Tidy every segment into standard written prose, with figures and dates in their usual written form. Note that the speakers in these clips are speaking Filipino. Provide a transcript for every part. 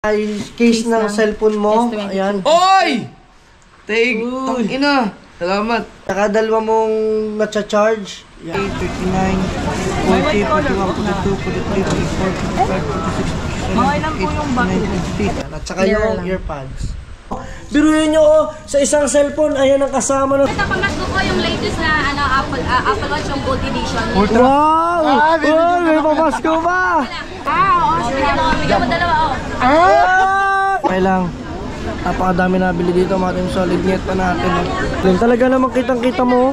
Ay, case ng cellphone mo. Ayan. Oy! Take, ina. Salamat. Saka dalawa mong natcha-charge. Ayan. 39, 40, 41, 42, 43, 44, 45, 46, mga ilan po yung bago? 50. At saka yung earpods. Biruin nyo sa isang cellphone, ayan ang kasama ng... Ito, pamasko ko yung latest na Apple Watch yung Gold Edition. Wow! May pamasko ba? Oo. Bigyan mo dalawa, Okay lang. Napakadami nabili dito, mga team solid net pa natin. Talaga naman kitang-kita mo.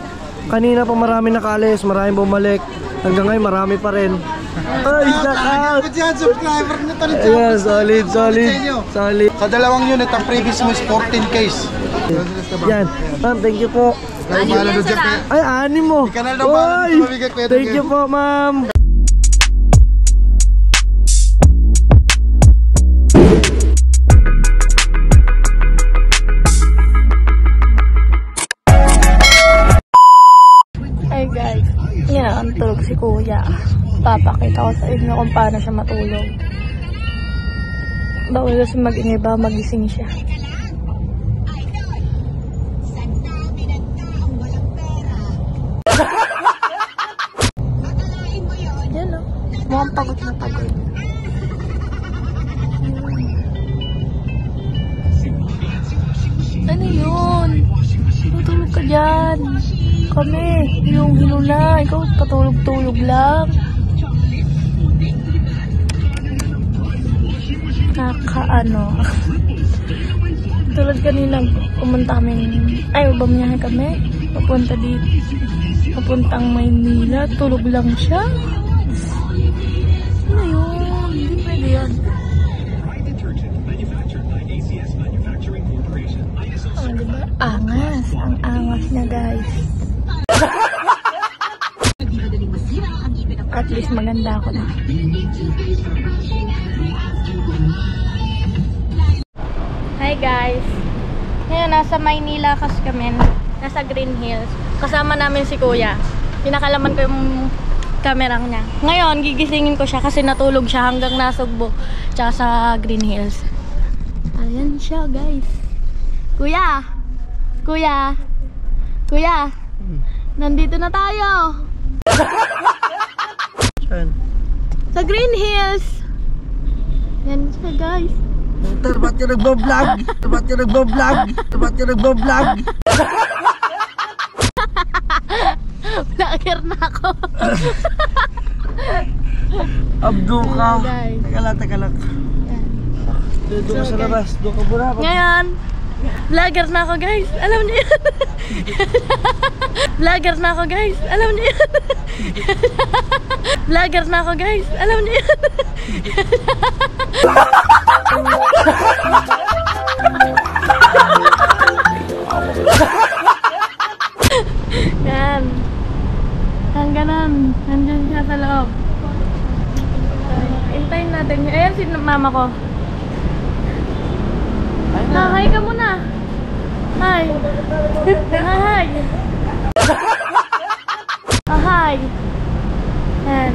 Kanina pa marami nakalis, maraming bumalik. Hanggang ngayon marami pa rin. Ay, shout out! Subscriber nyo talit sa Ayan, solid. Solid. Sa dalawang unit, ang previous mo is 14 case. Yan. Ma'am, thank you po. Ay, anim mo. Kanal ng bahala dito mabigat ko. Thank you po, ma'am. Hey guys, yan ang tulog si kuya. Papakita ko sa inyo kung paano siya matulog. Bawal kasi mag-ingay ba magising siya. Yan o, mukhang pagod na pagod. Ano yun? Tutulog ka dyan. Kami, yung hinula. Ikaw, patulog-tulog lang. Kakaano. Tulad kanina, pumunta kami. Ay, bamiyahe kami. Papunta dito. Papuntang Maynila. Tulog lang siya. Ano yun? Hindi pwede yan. Oh, diba? Angas. Ang angas niya, guys. At least maganda ako na. Hi guys! Ngayon nasa Maynila kasi kami. Nasa Green Hills. Kasama namin si kuya. Pinakalaman ko yung camera niya. Ngayon gigisingin ko siya kasi natulog siya hanggang nasugbo. Tsaka sa Green Hills. Ayan siya guys. Kuya! Kuya! Kuya! Nandito na tayo! Sa Green Hills! Yan siya guys. Ba't yung nagbablog? Ba't yung nagbablog? Ba't yung nagbablog? Vlogger na ako. Abdo ka. Guys. Teka lang. Doon ka sa labas. Doon ka muna. Ngayon, vlogger na ako guys. Alam niyo yan. Vlogger na ako guys. Alam niyo yan. Vlogger na ako guys. Alam niyo yan. Yan. Hangganan. Nandyan siya sa loob. Hintayin natin. Ayan si mama ko. Hi ka muna. Hi. Hi. Hi. Yan.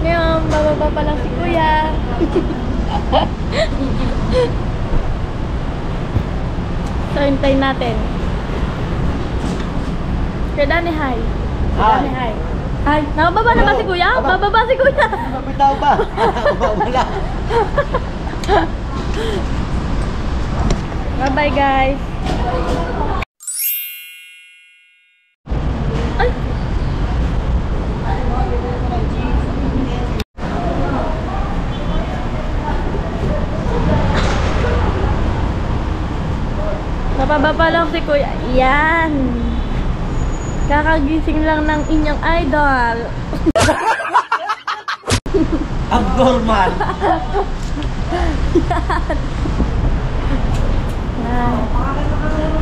Ngayon, bababa pa lang si kuya. So, hintayin natin. Kaya Dani, hi. Dani, hi. Hi. Nakababa na ba si kuya? Bababa si kuya. Bitaw ba? Wala. Bye-bye, guys. Ay. Napababa lang si kuya. Yan. Kakagising lang ng inyong idol. Abnormal. Yan.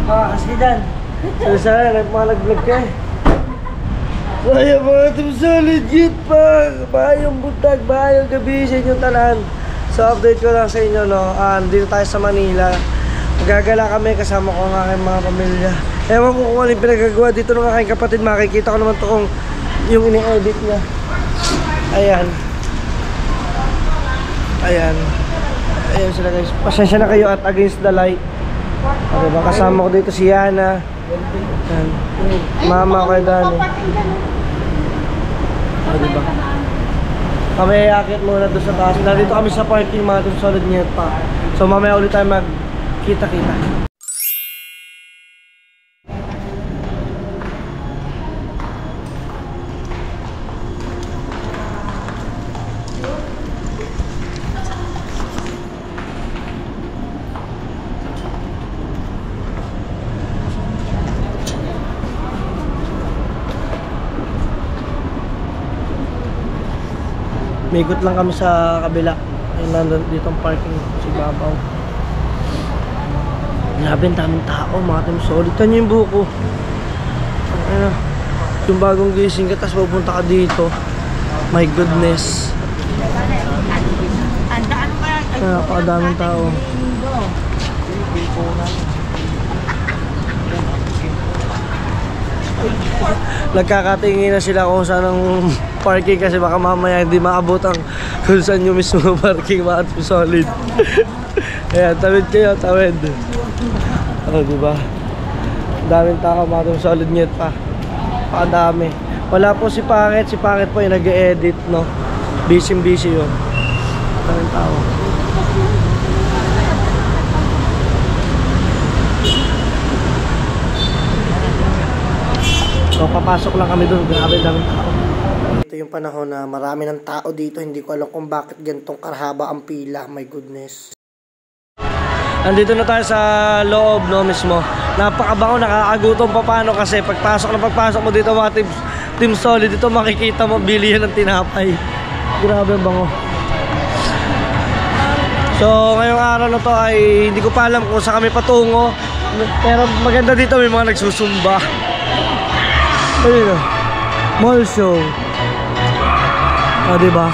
Kasi dyan. Sana nagmalag-vlog ka eh. Kaya mga team solid git pa. Bayong buntag, bayong gabi sa inyong tanan. So update ko lang sa inyo no. Dito tayo sa Manila. Magagala kami kasama ko ang aking mga pamilya. Ewan ko kung ano yung pinagagawa dito ng aking kapatid. Makikita ko naman ito kung yung ini-edit niya. Ayan. Ayan. Ayan sila guys. Pasensya na kayo at against the light. Okay ba? Kasama ko dito si Yana. Ayan. Mama ko kay Dani. O diba? Kami ayakit muna doon sa taas. Nandito kami sa parking mga doon solid niya pa. So mamaya ulit tayo magkita-kita. Migot lang kami sa kabila. Ayun, nandun dito ang parking si Babaw. Grabe, ang daming tao, mga team solid. Tanyo yung buko. Ayun, yung bagong gising ka, tapos pupunta ka dito. My goodness. Napakadaming tao. Nagkakatingin na sila kung saan ang parking kasi baka mamaya hindi maabot ang kung saan yung mismo parking mga solid. Ayan, tawid kayo, tawid. O, diba? Daming tao, mga solid nyet pa. Pakadami. Wala po si Pakit po yung nag-e-edit, no? Busy yun. Daming tao. So, papasok lang kami doon. Grabe, daming tao. Ito yung panahon na marami ng tao dito. Hindi ko alam kung bakit ganitong karhaba ang pila. My goodness. Andito na tayo sa loob, no, mismo. Napakabango, nakakagutom pa paano kasi pagpasok mo dito mga team solid, dito makikita mo bilihan ng tinapay. Grabe ang bango. So, ngayong araw na to ay hindi ko pa alam kung saan kami patungo. Pero maganda dito, may mga nagsusumba. Ayun o, mall show. Diba?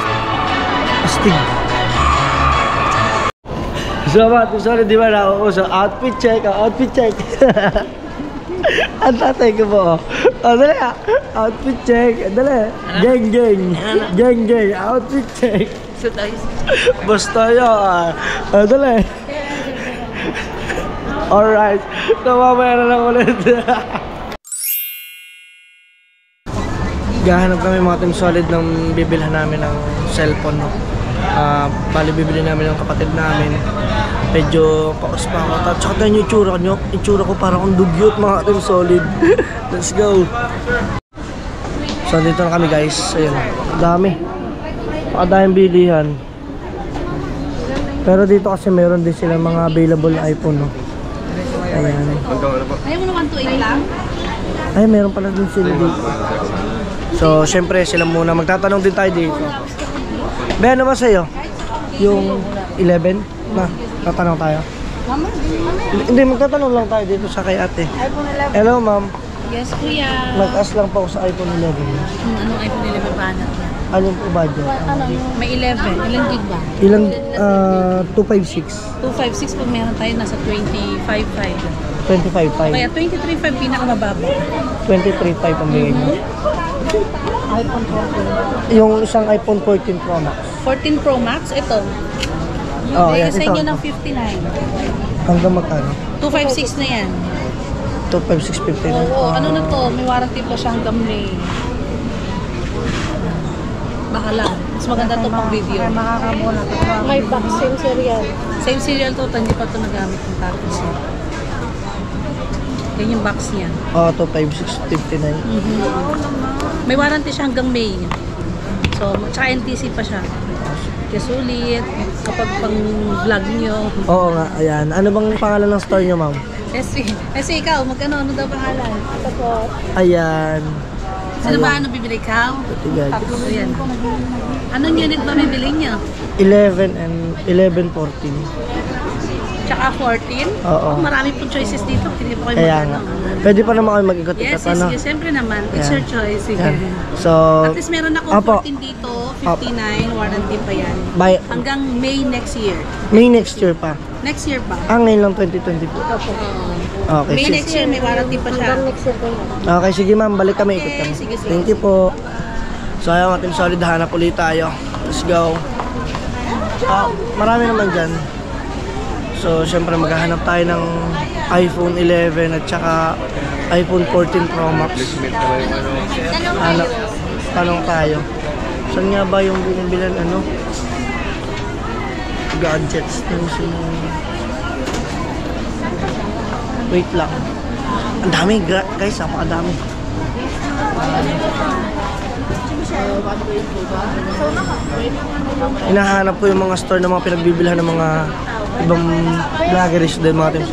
Astig. So ba, sorry, di ba na? So, outfit check. Ang tatay ko po. Dali ah. Outfit check. Dali. Gang. Outfit check. Basta yun. Dali. Alright. So, mamaya na lang ulit. Gahanap kami mga team solid ng bibilhan namin ng cellphone, no? Bali bibili namin ng kapatid namin. Medyo paus pa ako. Tsaka tayo yung itsura nyo. Itsura ko parang akong dugyot mga team solid. Let's go. So dito na kami guys. Ayun. Dami. Pakadaming bilihan. Pero dito kasi meron din sila mga available iPhone, no? Ayan. Ayaw mo naman 2.8 lang? Ay, meron pala din sila dito. So, syempre sila muna. Magtatanong din tayo dito. Be, ano ba sa'yo? Yung 11? Na, tatanong tayo. Hindi, magtatanong lang tayo dito sa kay ate. Hello, ma'am. Yes, kuya. Mag-ask lang po ako sa iPhone 11. Anong iPhone 11 ba anak niya? Anong po budget? May 11. Ilang gig ba? Ilang, 256. 256 pag meron tayo, nasa 25.5. 25.5. Kaya 23.5 pinakamababa. 23.5 ang bigay mo. iPhone 14. Yung isang iPhone 14 Pro Max. 14 Pro Max, ito. Oh, yan, Sa ito. inyo ng 59. Hanggang magkano? 256 na yan. 256.50 na. Oo, ano na to, may warranty pa siya hanggang May. Baka lang. Mas maganda to pang video. May box, same serial. Same serial to, hindi pa to nagamit ng tapos. Yan yung box niya. Oh, 256.59. May warranty siya hanggang May. So, tsaka NTC pa siya. Kaya sulit, kapag pang vlog nyo. Oo nga, ayan. Ano bang pangalan ng store nyo, ma'am? Kasi ikaw, ano daw pangalan? Ito po. Ayan. Sino ba ano bibili ka? Ito guys. Tatlo yan. Anong unit ba bibili nyo? 11 and 11, 14. Tsaka 14? Oo. Marami pong choices dito. Pili po kayo Kaya nga. Pwede pa naman kayo mag-ikot-ikot, ano? Yes, siyempre naman. It's Ayan. your choice. Sige. Ayan. So, At least meron ako Apo. 14 dito, 59, warranty pa yan. by Hanggang May next year. May next year pa. Next year pa. Ngayon lang 2024. Okay, May sige. next year, may warranty pa siya. Next year po yun. Okay, sige ma'am. Balik kami, ikot kami. sige. Thank you po. So, ayaw natin solid. Hanap ulit tayo. Let's go. Marami naman dyan. So, syempre maghahanap tayo ng iPhone 11 at saka iPhone 14 Pro Max. Tanong tayo. Saan nga ba yung binibilan gadgets ng wait lang. Ang dami guys, napakadami. Hinahanap ko yung mga store na mga pinagbibilhan ng mga ibang vloggeries din, mga teams.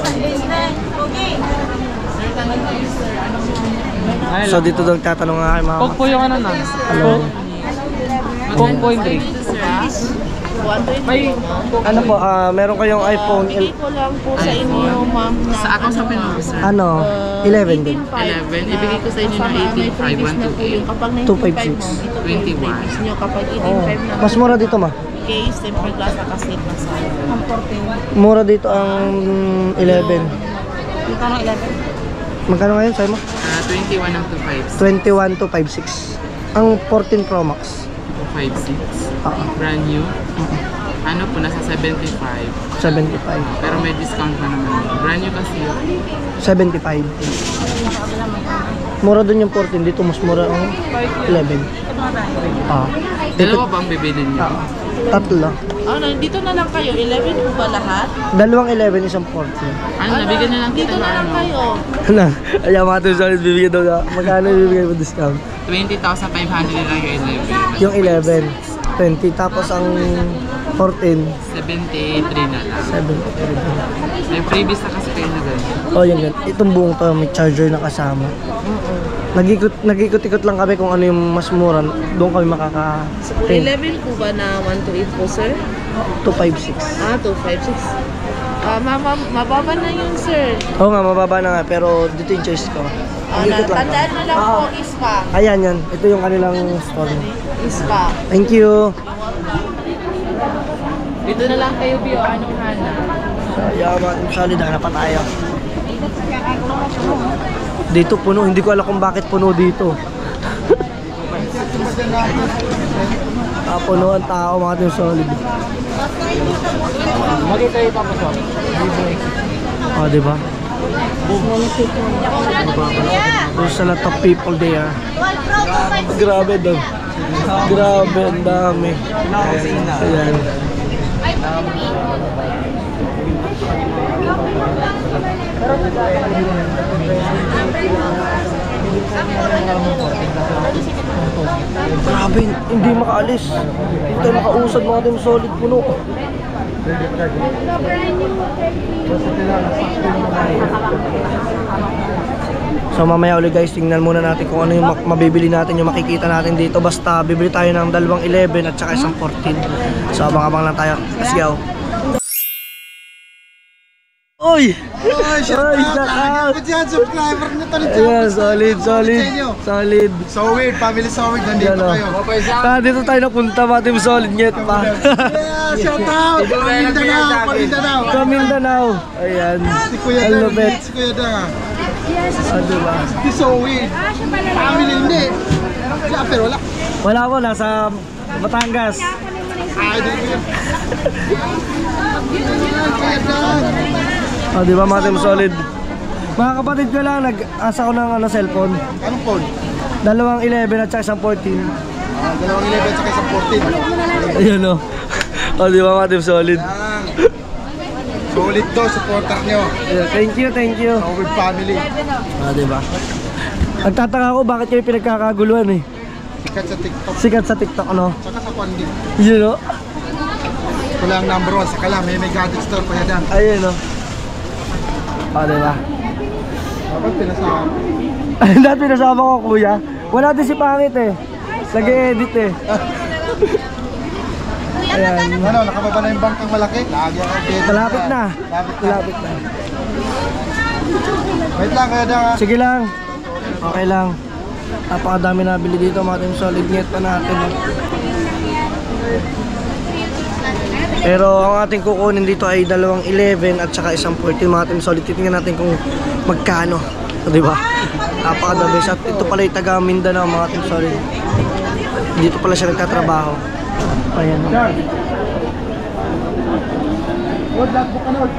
So dito daw tatanong nga kay mga Coke po yung ano na. Coke point 3. May ano po, meron kayong iPhone ko lang po sa inyo, ma'am, na sa akong sa Pinoy, sir. 11 din. 11. Ibigay ko sa inyo ng 18,512. Kapag 256. 21. nyo, kapag 18.5 na Mas mura dito ma. case, tempered glass, nakasave na sa Mura dito ang 11. Magkano 11? Magkano ngayon sa'yo mo? 21 ang 256. 21 to 56. Ang 14 Pro Max. 256. Brand new. Ano po, nasa 75. 75. Pero may discount na naman. Brand new kasi yun. 75. Mura dun yung 14. Dito mas mura ang 11. Dalawa ba ang bibilin niyo? Tatlo. Dito na lang kayo, 11 po ba lahat? Dalawang 11, isang 14. Ano, nabigyan na lang kita Dito na lang kayo. Ano? Ayaw mga ito solid bibigyan daw na. Magkano bibigyan mo discount? 20,500 lang yung 11. Yung 11, 20. Tapos ang 14, 73 na lang. 73. May freebies na kasi kayo na ganun. Oh, yan. Itong buong to, may charger na kasama. Nag-ikot-ikot lang kami kung ano yung mas mura. Doon kami makaka-pay. 11 po ba na 128 po, sir? 256. 256. Mababa na yun, sir. Oo nga, mababa na nga. Pero dito yung choice ko. Nag-ikot lang. Tandaan mo lang po, ISPA. Ayan yan. Ito yung kanilang store. ISPA. Thank you. Dito na lang kayo, Bio. Anong hana? Yaman, solid na pa tayo. Dito puno, hindi ko alam kung bakit puno dito. Puno ang tao, mga team solid. Diba? There's a lot of people there. Grabe daw. Grabe, ang dami. Ayan. Grabe, hindi makaalis. Hindi tayo makausad, mga team solid, puno. So mamaya ulit guys, tingnan muna natin kung ano yung mabibili natin, yung makikita natin dito. Basta bibili tayo ng dalawang 11 at saka isang 14. So abang-abang lang tayo. Let's go. Oy! Oy, shout out! out! Yan, subscriber nyo to. Ayan, solid. Solid. Solid, family solid, nandito Yan, kayo. dito tayo napunta, mga team solid nget pa. Yeah, shout out! Mindanao! Sa Mindanao. Ayan. Si Kuya Ang Dan, lupit. si Kuya Dan. Diba? Si Solid. Family hindi. Siya, pero wala. Wala ko, nasa Batangas. Ay, di ko yun. Kuya Dan. Diba mga team solid? Mga kapatid ko lang, nag-asa ko ng cellphone. Anong phone? Dalawang 11 at saka isang 14. Dalawang 11 at saka isang 14. Ayan o. Diba mga team solid? Yan. Solid to, supporter nyo. Ayan, thank you. Solid family. Diba? Nagtataka ako bakit kayo pinagkakaguluhan eh. Sikat sa TikTok. Sikat sa TikTok, ano? Tsaka sa Kwandi. Yun o. Wala ang number 1 sa Kala. May gadget store Kuya Dan. Ayun o. Diba? Dapat pinasama. Dati pinasama ko kuya. Wala din si Pangit eh. Nag-e-edit eh. Ayan. Ano, nakababa na yung bangkang malaki? Lagi ang update. Malapit na. Malapit na. Wait lang, Kuya Dan. Sige lang. Okay lang. Napakadami nabili dito, mga team solid net pa natin. Pero ang ating kukunin dito ay dalawang 11 at saka isang 14, mga team solid. Titingnan natin kung magkano. Di ba? Napakadami. At ito pala yung taga Mindanao, mga team solid. Dito pala siya nagtatrabaho. Ayan. Lord, logbook ka, Lord.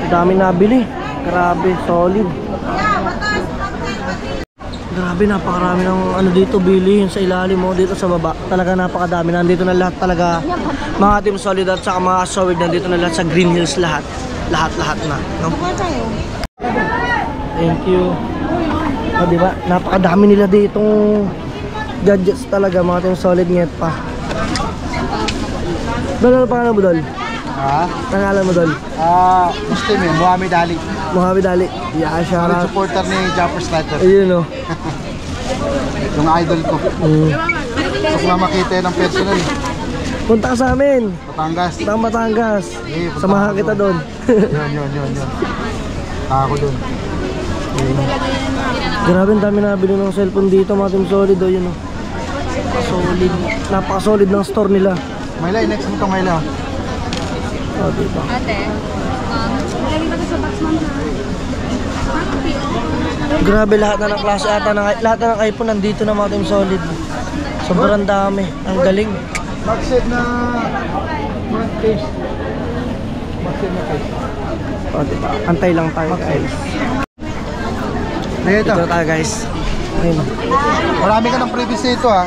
Dami nabili. Grabe, solid. Grabe, napakarami ng ano dito, bilihin sa ilalim mo, dito sa baba. Talaga napakadami. Nandito na lahat talaga. Mga Team Solid at saka mga Sowid, nandito na lahat sa Green Hills lahat. Lahat na. No? Thank you. O, diba? Napakadami nila ditong gadgets talaga, mga Team Solid nget pa. Dol, ano pangalan mo, Dol? Ha? Pangalan mo, Dol? Muslim yun, Muhammad Ali. Muhammad Ali. Yeah, Solid shoutout. supporter ni Jumper Slider. Ayun, o. Yung idol ko. Gusto ko na makita yun ng personal. Punta ka sa amin. Batangas. Tang Batangas. Eh, punta Samahan ako kita doon. doon. Yun. Ako doon. Grabe, ang dami nabili ng cellphone dito, mga Team Solid. O, yun, o. Napaka-solid. Napaka-solid ng store nila. Mayla, next mo ito, Mayla. O, diba? Grabe, lahat na ng klase ata, lahat na ng iPhone nandito na, mga Team Solid. Sobrang dami. Ang galing. Magset na front case. Magset na case. O, diba? Antay lang tayo, guys. Ito. Ito tayo, guys. Ayun. Marami ka ng previous nito ha.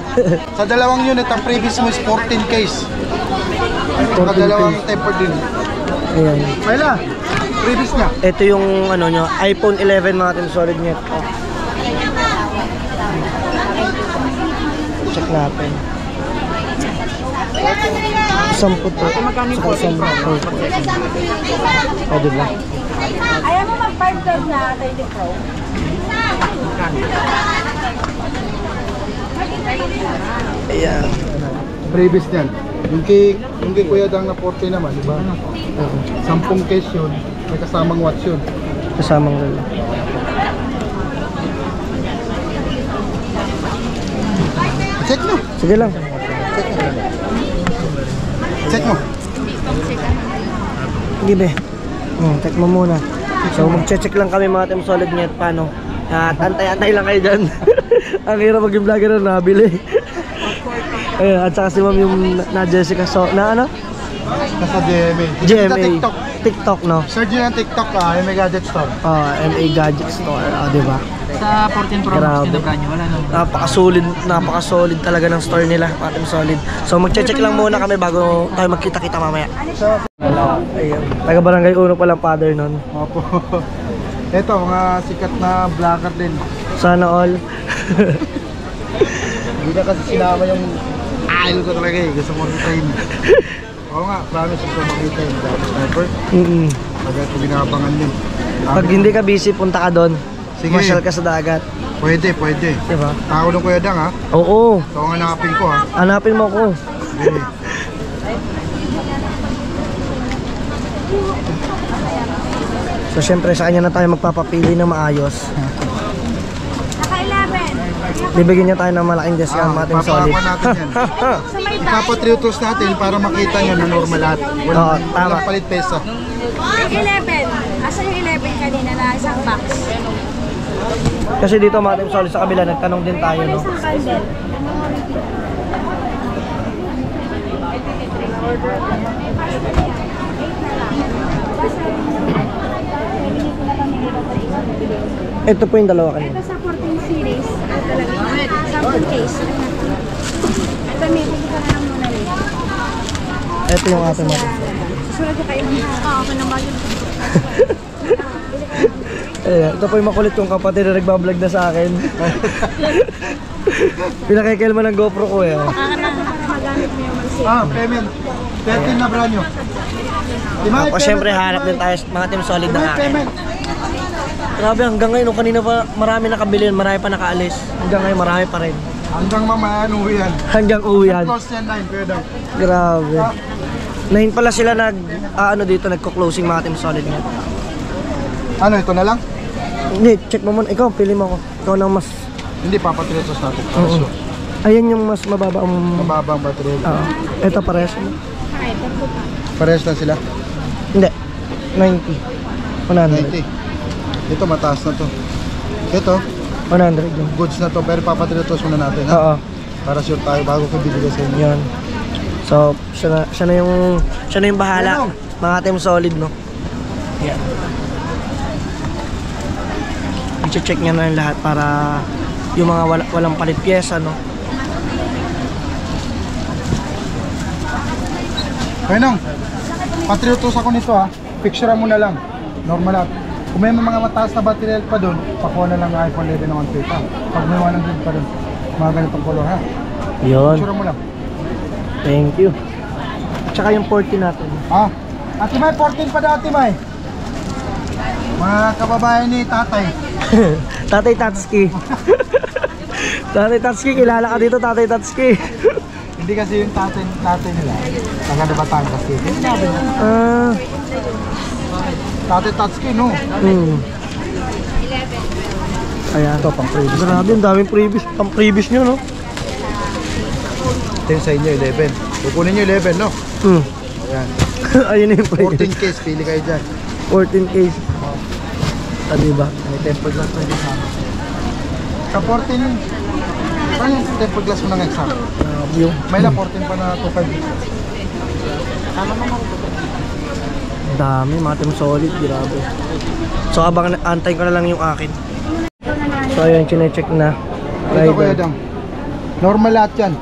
Sa dalawang unit, ang previous mo is 14 case. Sa 14 dalawang case. tempered din. Ayan. Mayla, previous na. Ito yung ano nyo, iPhone 11, mga Team Solid nyo. Check natin. Isang puto. Saka isang puto. O, diba? Ayaw mo mag-5 na 30 Pro? Ayan. Previous yan. Yung kay Kuya Dang na 40 naman, di ba? 10 case yun, may kasamang watch yun. Kasamang lalo. Check mo. Sige lang. Check mo. Sige be. Check mo muna. So magche-check lang kami, mga Team Solid net paano. At antay-antay lang kayo dyan. Ang hirap maging vlogger na nabili. Ayun, at saka si ma'am yung na Jessica na ano? Nasa GMA. GMA. TikTok. TikTok, no? Search nyo ng TikTok, MA Gadget Store. MA Gadget Store, diba? Sa 14 Pro Max Grabe. na brand nyo, wala nang Napaka-solid talaga ng store nila, mga Team Solid. So magche-check lang muna kami bago tayo magkita-kita mamaya. Ayun. Taga-barangay Uno palang father nun. Opo. Ito, mga sikat na vlogger din. Sana all. Hindi na kasi sinama yung idol ko talaga eh. Gusto mo makita yun. Oo nga, promise gusto mo makita yun. Dapat sniper. Pagka ito binabangan yun. Pag hindi ka busy, punta ka doon. Sige. Masyal ka sa dagat. Pwede. Diba? Tao ng Kuya Dang ha. Oo. Ito ang hanapin ko ha. Hanapin mo ako. Sige. So syempre sa kanya na tayo magpapapili ng maayos. Bibigyan niya tayo ng malaking discount, mga Team Solid. Papakuan natin yan. Ipapatriutos natin para makita nyo na normal lahat. Oo, tama. Walang palit pesa. 11. Asan yung 11 kanina na isang box? Kasi dito, mga Team Solid, sa kabila nagtanong din tayo, no? Isang candle. Ito po yung dalawa kanina. Ito sa 14 series. Talaga. Sa 14 case. Ito may pupunta na lang muna rin. Ito yung ating mga. Susunod ko kayo. Okay na ba yun? Ito po yung makulit kong kapatid na nagbablog na sa akin. Pinakikilma ng GoPro ko eh. Magamit mo yung mag-save. Payment. 13 na brand nyo. Tapos syempre hanap din tayo mga Team Solid na akin. Payment. Grabe, hanggang ngayon, no, kanina pa marami nakabili, marami pa nakaalis. Hanggang ngayon, marami pa rin. Hanggang mamaya uwi yan. Hanggang uwi yan. Close yan 9, Kuya Dang. Grabe. 9 pala sila dito, nagko-closing, mga Team Solid niya. Ano, ito na lang? Hindi, check mo muna. Ikaw, pili mo ako. Ikaw nang mas... Hindi, papatriutos natin. Oo. Ayan yung mas mababa ang... Mababang battery. Ito pares. Parehas lang sila? Hindi. 90. 100. 90. Ito, mataas na to. Ito, 100 yun. goods na to. Pero papatriutos muna natin. Ha? Oo. Para sure tayo bago ko bibigay sa inyo. Yan. So, siya na yung bahala. Mga Team Solid, no? Yan. I-check nyo na yung lahat para yung mga walang palit pyesa, no? Kaya nang, patriotus ako nito ha. Picture mo na lang. Normal at. Kung may mga mataas na battery health pa doon, pakuha na lang ang iPhone 11 ng 1 pa. Pag may 100 pa doon, mga ganitong color ha. Yun. Picture mo lang. Thank you. Tsaka yung 40 natin. Ah, Ate May, 14 pa daw Ate May. Mga kababayan ni Tatay. Tatay Tatsuki. Tatay Tatsuki, kilala ka dito, Tatay Tatsuki. Hindi kasi yung tatay nila. Taga na Batangas kasi. Sinabi niya. Tatay Tatsuki, no? Ayan. Ito, pang previous. Grabe, ang daming previous. Pang previous nyo, no? Ito yung sa inyo, 11. Kukunin nyo 11, no? Ayan. Ayun na yung previous. 14 case, pili kayo dyan. 14 case. Ah, diba? May temper glass na din sama. Sa 14, saan yung temper glass mo ng exam? Yung May la 14 pa na 2.5. dami, mga Team Solid, grabe. So abang antay ko na lang yung akin. So ayun, chinecheck na. Ito Kuya Dang. Normal lahat yan.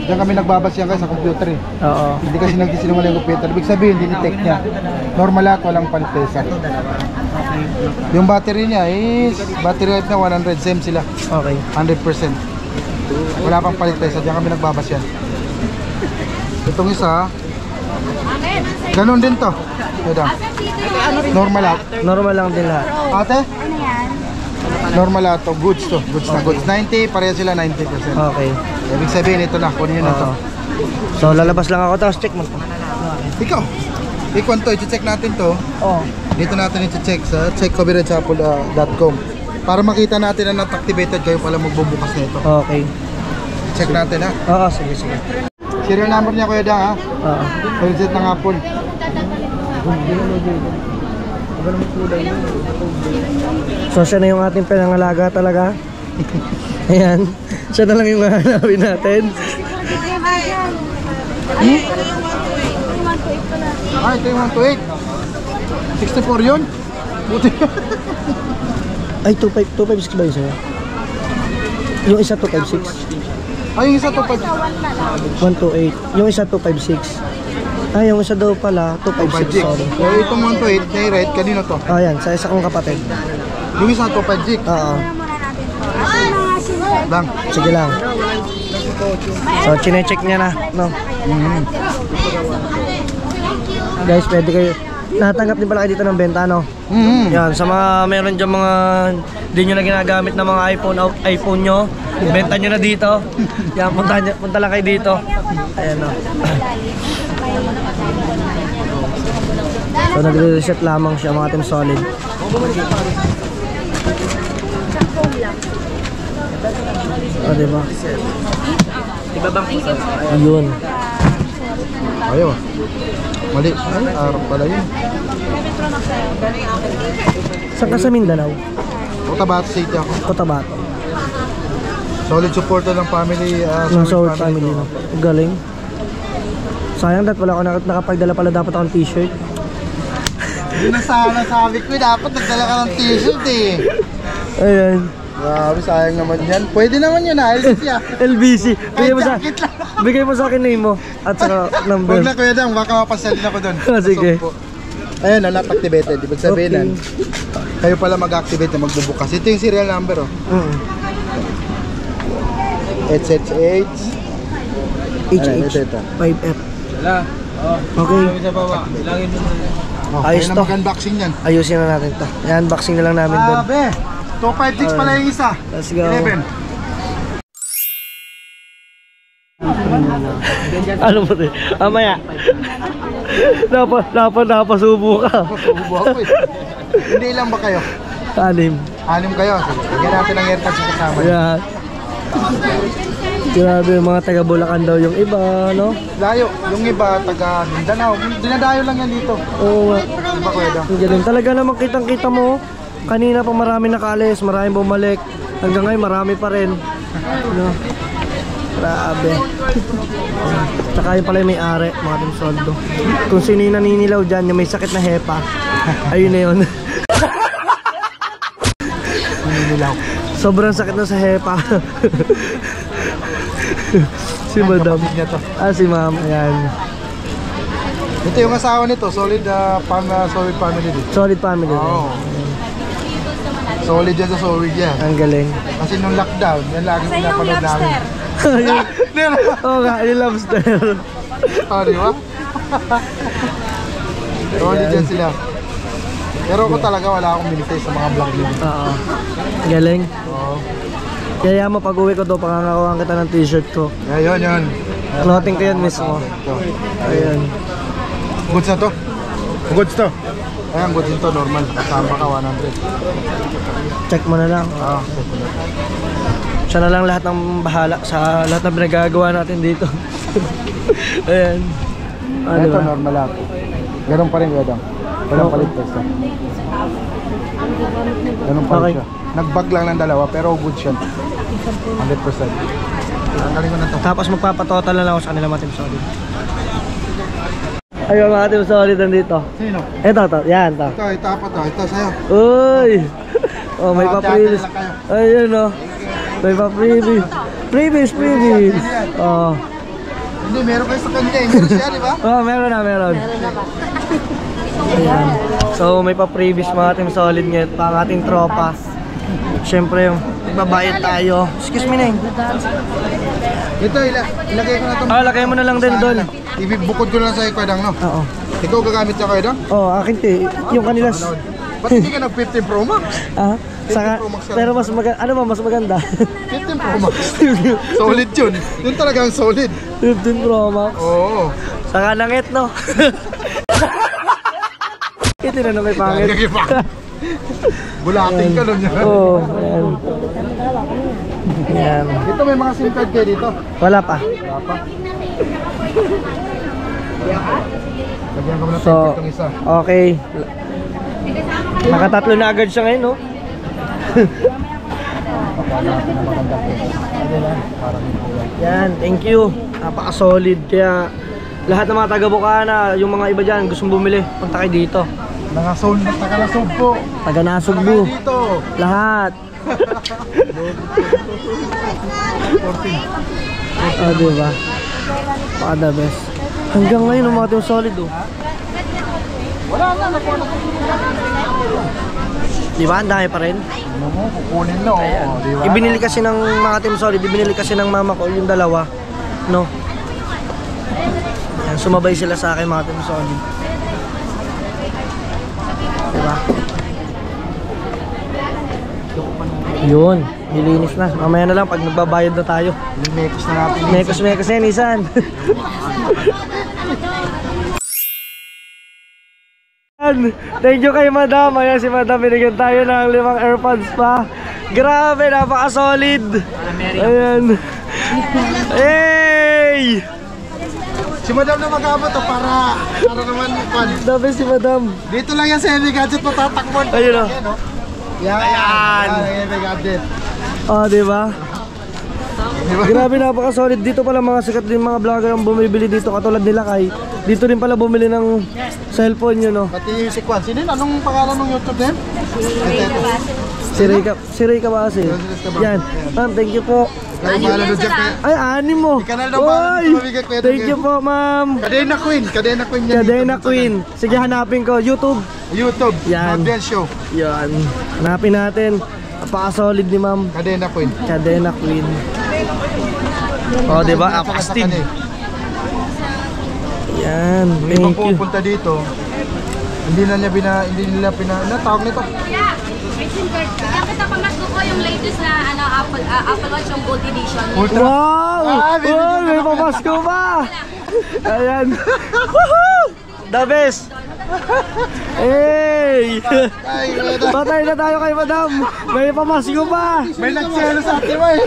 Diyan kami nagbabasyan kayo sa computer eh. Oo. Hindi kasi nagsisinungaling yung computer. Ibig sabihin, dinetect niya. Normal lahat, walang palitesa. Yung battery niya is, battery life na 100, same sila. Okay. 100%. Wala pang palitesa, diyan kami nagbabasyan. Itong isa, ganun din to. Ito. Normal lahat. Normal lang din lahat. Ate? Normal lahat to, goods to. Goods na goods. 90, pareha sila 90%. Okay. Ibig sabihin, ito na, kunin nyo na to. So lalabas lang ako, tapos check mo. Ikaw, ikaw to, i-check natin to. Oo. Dito natin i-check sa checkcoverageapple.com para makita natin na not-activated kayo pala magbubukas na ito. Okay. Check natin ha. Oo, sige, sige. Serial number niya Kuya Dang ha. Oo. Reset ng Apple. So siya na yung ating pinangalaga talaga. Ayan. Siya na lang yung hahanapin natin. Ah, ito yung 128. 64 yun? Buti. Ay, 256 ba yun sa'yo? Yung isa 256. Ay, yung isa to 5. 128. Yung isa 256. Ay, yung isa daw pala 256. Sorry. So, itong 128 na red, kanino to? Ayan, sa isa kong kapatid. Yung isa 256. Oo. Lang. Sige lang. So, chinecheck niya na, no? Guys, pwede kayo. Natanggap din pala kayo dito ng benta, no? Yan, sa mga meron dyan mga hindi nyo na ginagamit na mga iPhone nyo, benta nyo na dito. Yan, punta lang kayo dito. Ayan, no? So, nagre-reset lamang siya, mga Team Solid. O, diba? Ibabang po sa Ayun. Ayaw ah. Mali. Ay, arap pala yun. Saan ka sa Mindanao? Cotabato City ako. Cotabato. Solid supporter ng family. Ng Solid family, no? Galing. Sayang dat wala ako nakapagdala pala dapat akong t-shirt. Hindi na sana sabi ko, dapat nagdala ka ng t-shirt eh. Ayan. Grabe, sayang naman yan. Pwede naman yun ha, LBC ah. LBC. Jacket lang. Bigay mo sa akin name mo at saka number. Huwag na Kuya Dang, baka mapasalin ako doon. Sige. Ayan, not activated. Ibig sabihin, kayo pala mag-activate na magbubukas. Ito yung serial number oh. HHH HH 5F. Okay. Ayos na to. mag-unboxing yan. Ayusin na natin to. I-unboxing na lang namin doon. Sabi, 256 pala yung isa. Let's go. 11. Ano mo rin? Amaya. Napasubo ka. Subo ako eh. Hindi lang ba kayo? 6. 6 kayo. Sige, bigyan natin ng airpods yung kasama. Yan. Grabe, mga taga Bulacan daw yung iba, no? Layo. Yung iba, taga Mindanao. Dinadayo lang yan dito. Oo nga. Diba Kuya Dang? Ang galing. Talaga naman kitang-kita mo. Kanina pa marami nakaalis, maraming bumalik. Hanggang ngayon marami pa rin. No? Grabe. Tsaka yun pala yung may-ari, mga Team Soldo. Kung sino yung naninilaw dyan, yung may sakit na hepa, ayun na yun. Naninilaw. Sobrang sakit na sa hepa. Si madam. Niya to. Si ma'am, ayan. Ito yung asawa nito, solid solid family din. Solid family. Oo. Solid yan sa solid yan. Ang galing. Kasi nung lockdown, yan lagi pinapanood namin. Oo nga, yung lobster. Di ba? Solid yan sila. Pero ako talaga wala akong minitay sa mga vlog nila. Oo. Galing. Oo. Kaya mo pag uwi ko to, pangangakuhan kita ng t-shirt ko. Yun. Clothing ko yan mismo. Ito. Ayan. Goods na to? Goods to? Ayan, goods ito, normal. Kasama ka 100. Check mo na lang. Siya na lang lahat ng bahala sa lahat ng pinagagawa natin dito. Ayan. Ito, Diba? normal lang. Ganun pa rin, Wedang. Walang palit test. Ganun pa rin Okay. siya. Nag-bag lang ng dalawa, pero good siya. 100%. Tanggalin ko na to. Tapos magpapatotal na lang ako sa kanila mga Team Solid. Ayun mga Team Solid nandito. Sino? Ito. Yan, to. Ito, itapat to. Ito sa'yo. Uy! Oh, may pa-previous. Tiyate lang kayo. Ayun, oh. May pa-previous. Previous. Oh. Hindi, meron kayo sa kanya. Meron siya, di ba? Oh, meron na. Ayan. So, may pa-previous mga Team Solid ngayon. Pang ating tropa. Siyempre, magbabayad tayo. Excuse me, Neng. Ito, ilagay ko na ito. Lagay mo na lang din doon. Ibibukod ko lang sa'yo, Kuya Dang, no? Oo. Ikaw gagamit niya, Kuya Dang? Oh, akin yung kanila. Ba't hindi ka nag-15 Pro Max? Saka, pero mas maganda, ano ba mas maganda? 15 Pro Max. Solid yun. Yun talagang solid. 15 Pro Max. Oo. Saka nangit, no? Ito na nung may pangit. Bulating ka nun yan. Oo, ayan. Ayan. Dito may mga SIM card kayo dito. Wala pa. Wala pa. Lagyan ko na So, itong isa. okay. Nakatatlo na agad siya ngayon, no? Natin na maganda ko. Parang Yan, thank you. Napaka-solid. Kaya lahat ng mga taga-Bukana, yung mga iba dyan, gustong bumili, punta kayo dito. Nangasol na tagalasog po. Taga-Nasugbu. Dito. Lahat. Diba? Paka the best. Hanggang ngayon, ang mga Team Solid, oh. Wala na. Nakuha na. Diba? Ang dami pa rin. Ano mo? Kukunin na. Oh, di ba? Ibinili kasi ng mga Team Solid, ibinili kasi ng mama ko, yung dalawa. No? Yan, sumabay sila sa akin mga Team Solid. Diba? Yun, nilinis na. Mamaya na lang pag nagbabayad na tayo. Mekos na natin. Mekos yan, isan. Thank you kay Madam. Ayan si Madam, binigyan tayo ng 5 AirPods pa. Grabe, napaka-solid. Ayan. Hey! Si Madam na mag-abot to para naman pan. Dabi si Madam. Dito lang yan sa Heavy Gadget matatakbon. Ayun, oh. Yan. Ayan. Heavy Gadget. Oh, diba? Grabe, napaka-solid. Dito pala mga sikat din mga vlogger ang bumibili dito katulad nila kay. Dito rin pala bumili ng cellphone yun, no? Pati yung sequence. Sino yun? Anong pangalan ng YouTube din? Si Reyka ba kasi? Yan. Ma'am, thank you po. Kaya pangalan doon dyan kaya. Ay, anim mo. Ikanal daw ba? Oy! Thank you po, ma'am. Kadena Queen. Kadena Queen yan. Kadena Queen. Sige, hanapin ko. YouTube. YouTube. Yan. Mabel Show. Yan. Hanapin natin. Napaka-solid ni ma'am. Kadena Queen. Kadena Queen. Oh, diba? Apastig. Yan. May ibang Thank you. pupunta dito. Hindi nila ano tawag nito? May SIM card. Kaya kita pamasko ko yung latest na Apple Watch yung Gold Edition. Ultra. Wow! Oh, may papasko pa! Ayan. Woohoo! The best! Hey! Ay, wala. Patay na tayo kay Madam! May pamasko pa! May nagselo sa atin mo eh.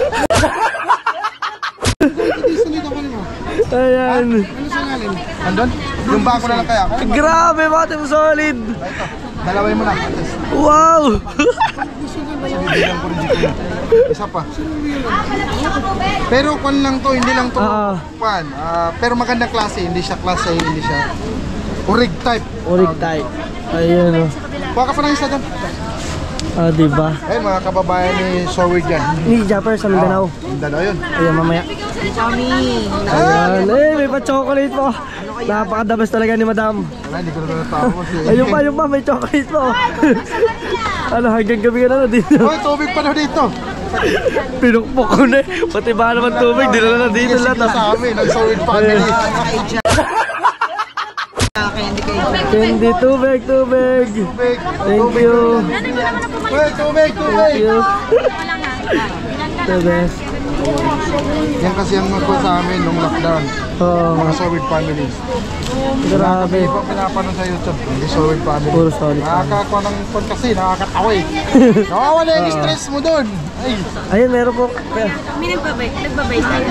Ayan. Ano sa ngalan? Andun? Yung bako na lang kaya ako. Grabe mga Team Solid! Dalawin mo na. Ates. Wow! Bibigyan ko rin si Kuya. Isa pa. Pero kwan lang to, hindi lang to. Kwan. Pero magandang klase, hindi siya klase, hindi siya urig type. Urig type. Ayun, oh. Kuha ka pa ng isa dyan. Ah, diba? Ay, mga kababayan ni Sowig yan. Ni Japper sa Mindanao. Mindanao yun. Ayun, mamaya. Ayan, eh, may pa-chocolate po. Napaka-the best talaga ni Madam. Wala, hindi ko na natao kasi. Ayun pa, may chocolate po. Ano, hanggang gabi ka na dito. Hoy, tubig pa daw dito. Pinukpok ko na eh. Pati ba naman tubig, dinala na dito lahat. Sige sa amin, ang Sowig family. Candy, tubig. Tubig. Thank you. Hoy, tubig. Thank you. The best. Yan kasi ang nagpo sa amin nung lockdown. Oh, Mga Sowig family. grabe. Hindi ko pinapanood sa YouTube. Hindi Sowig family. Puro solid. Nakakakuha ng phone kasi, nakakatawa eh. Nawawala yung stress mo doon. Ay. Ayun, meron po. Kami nagbabay tayo.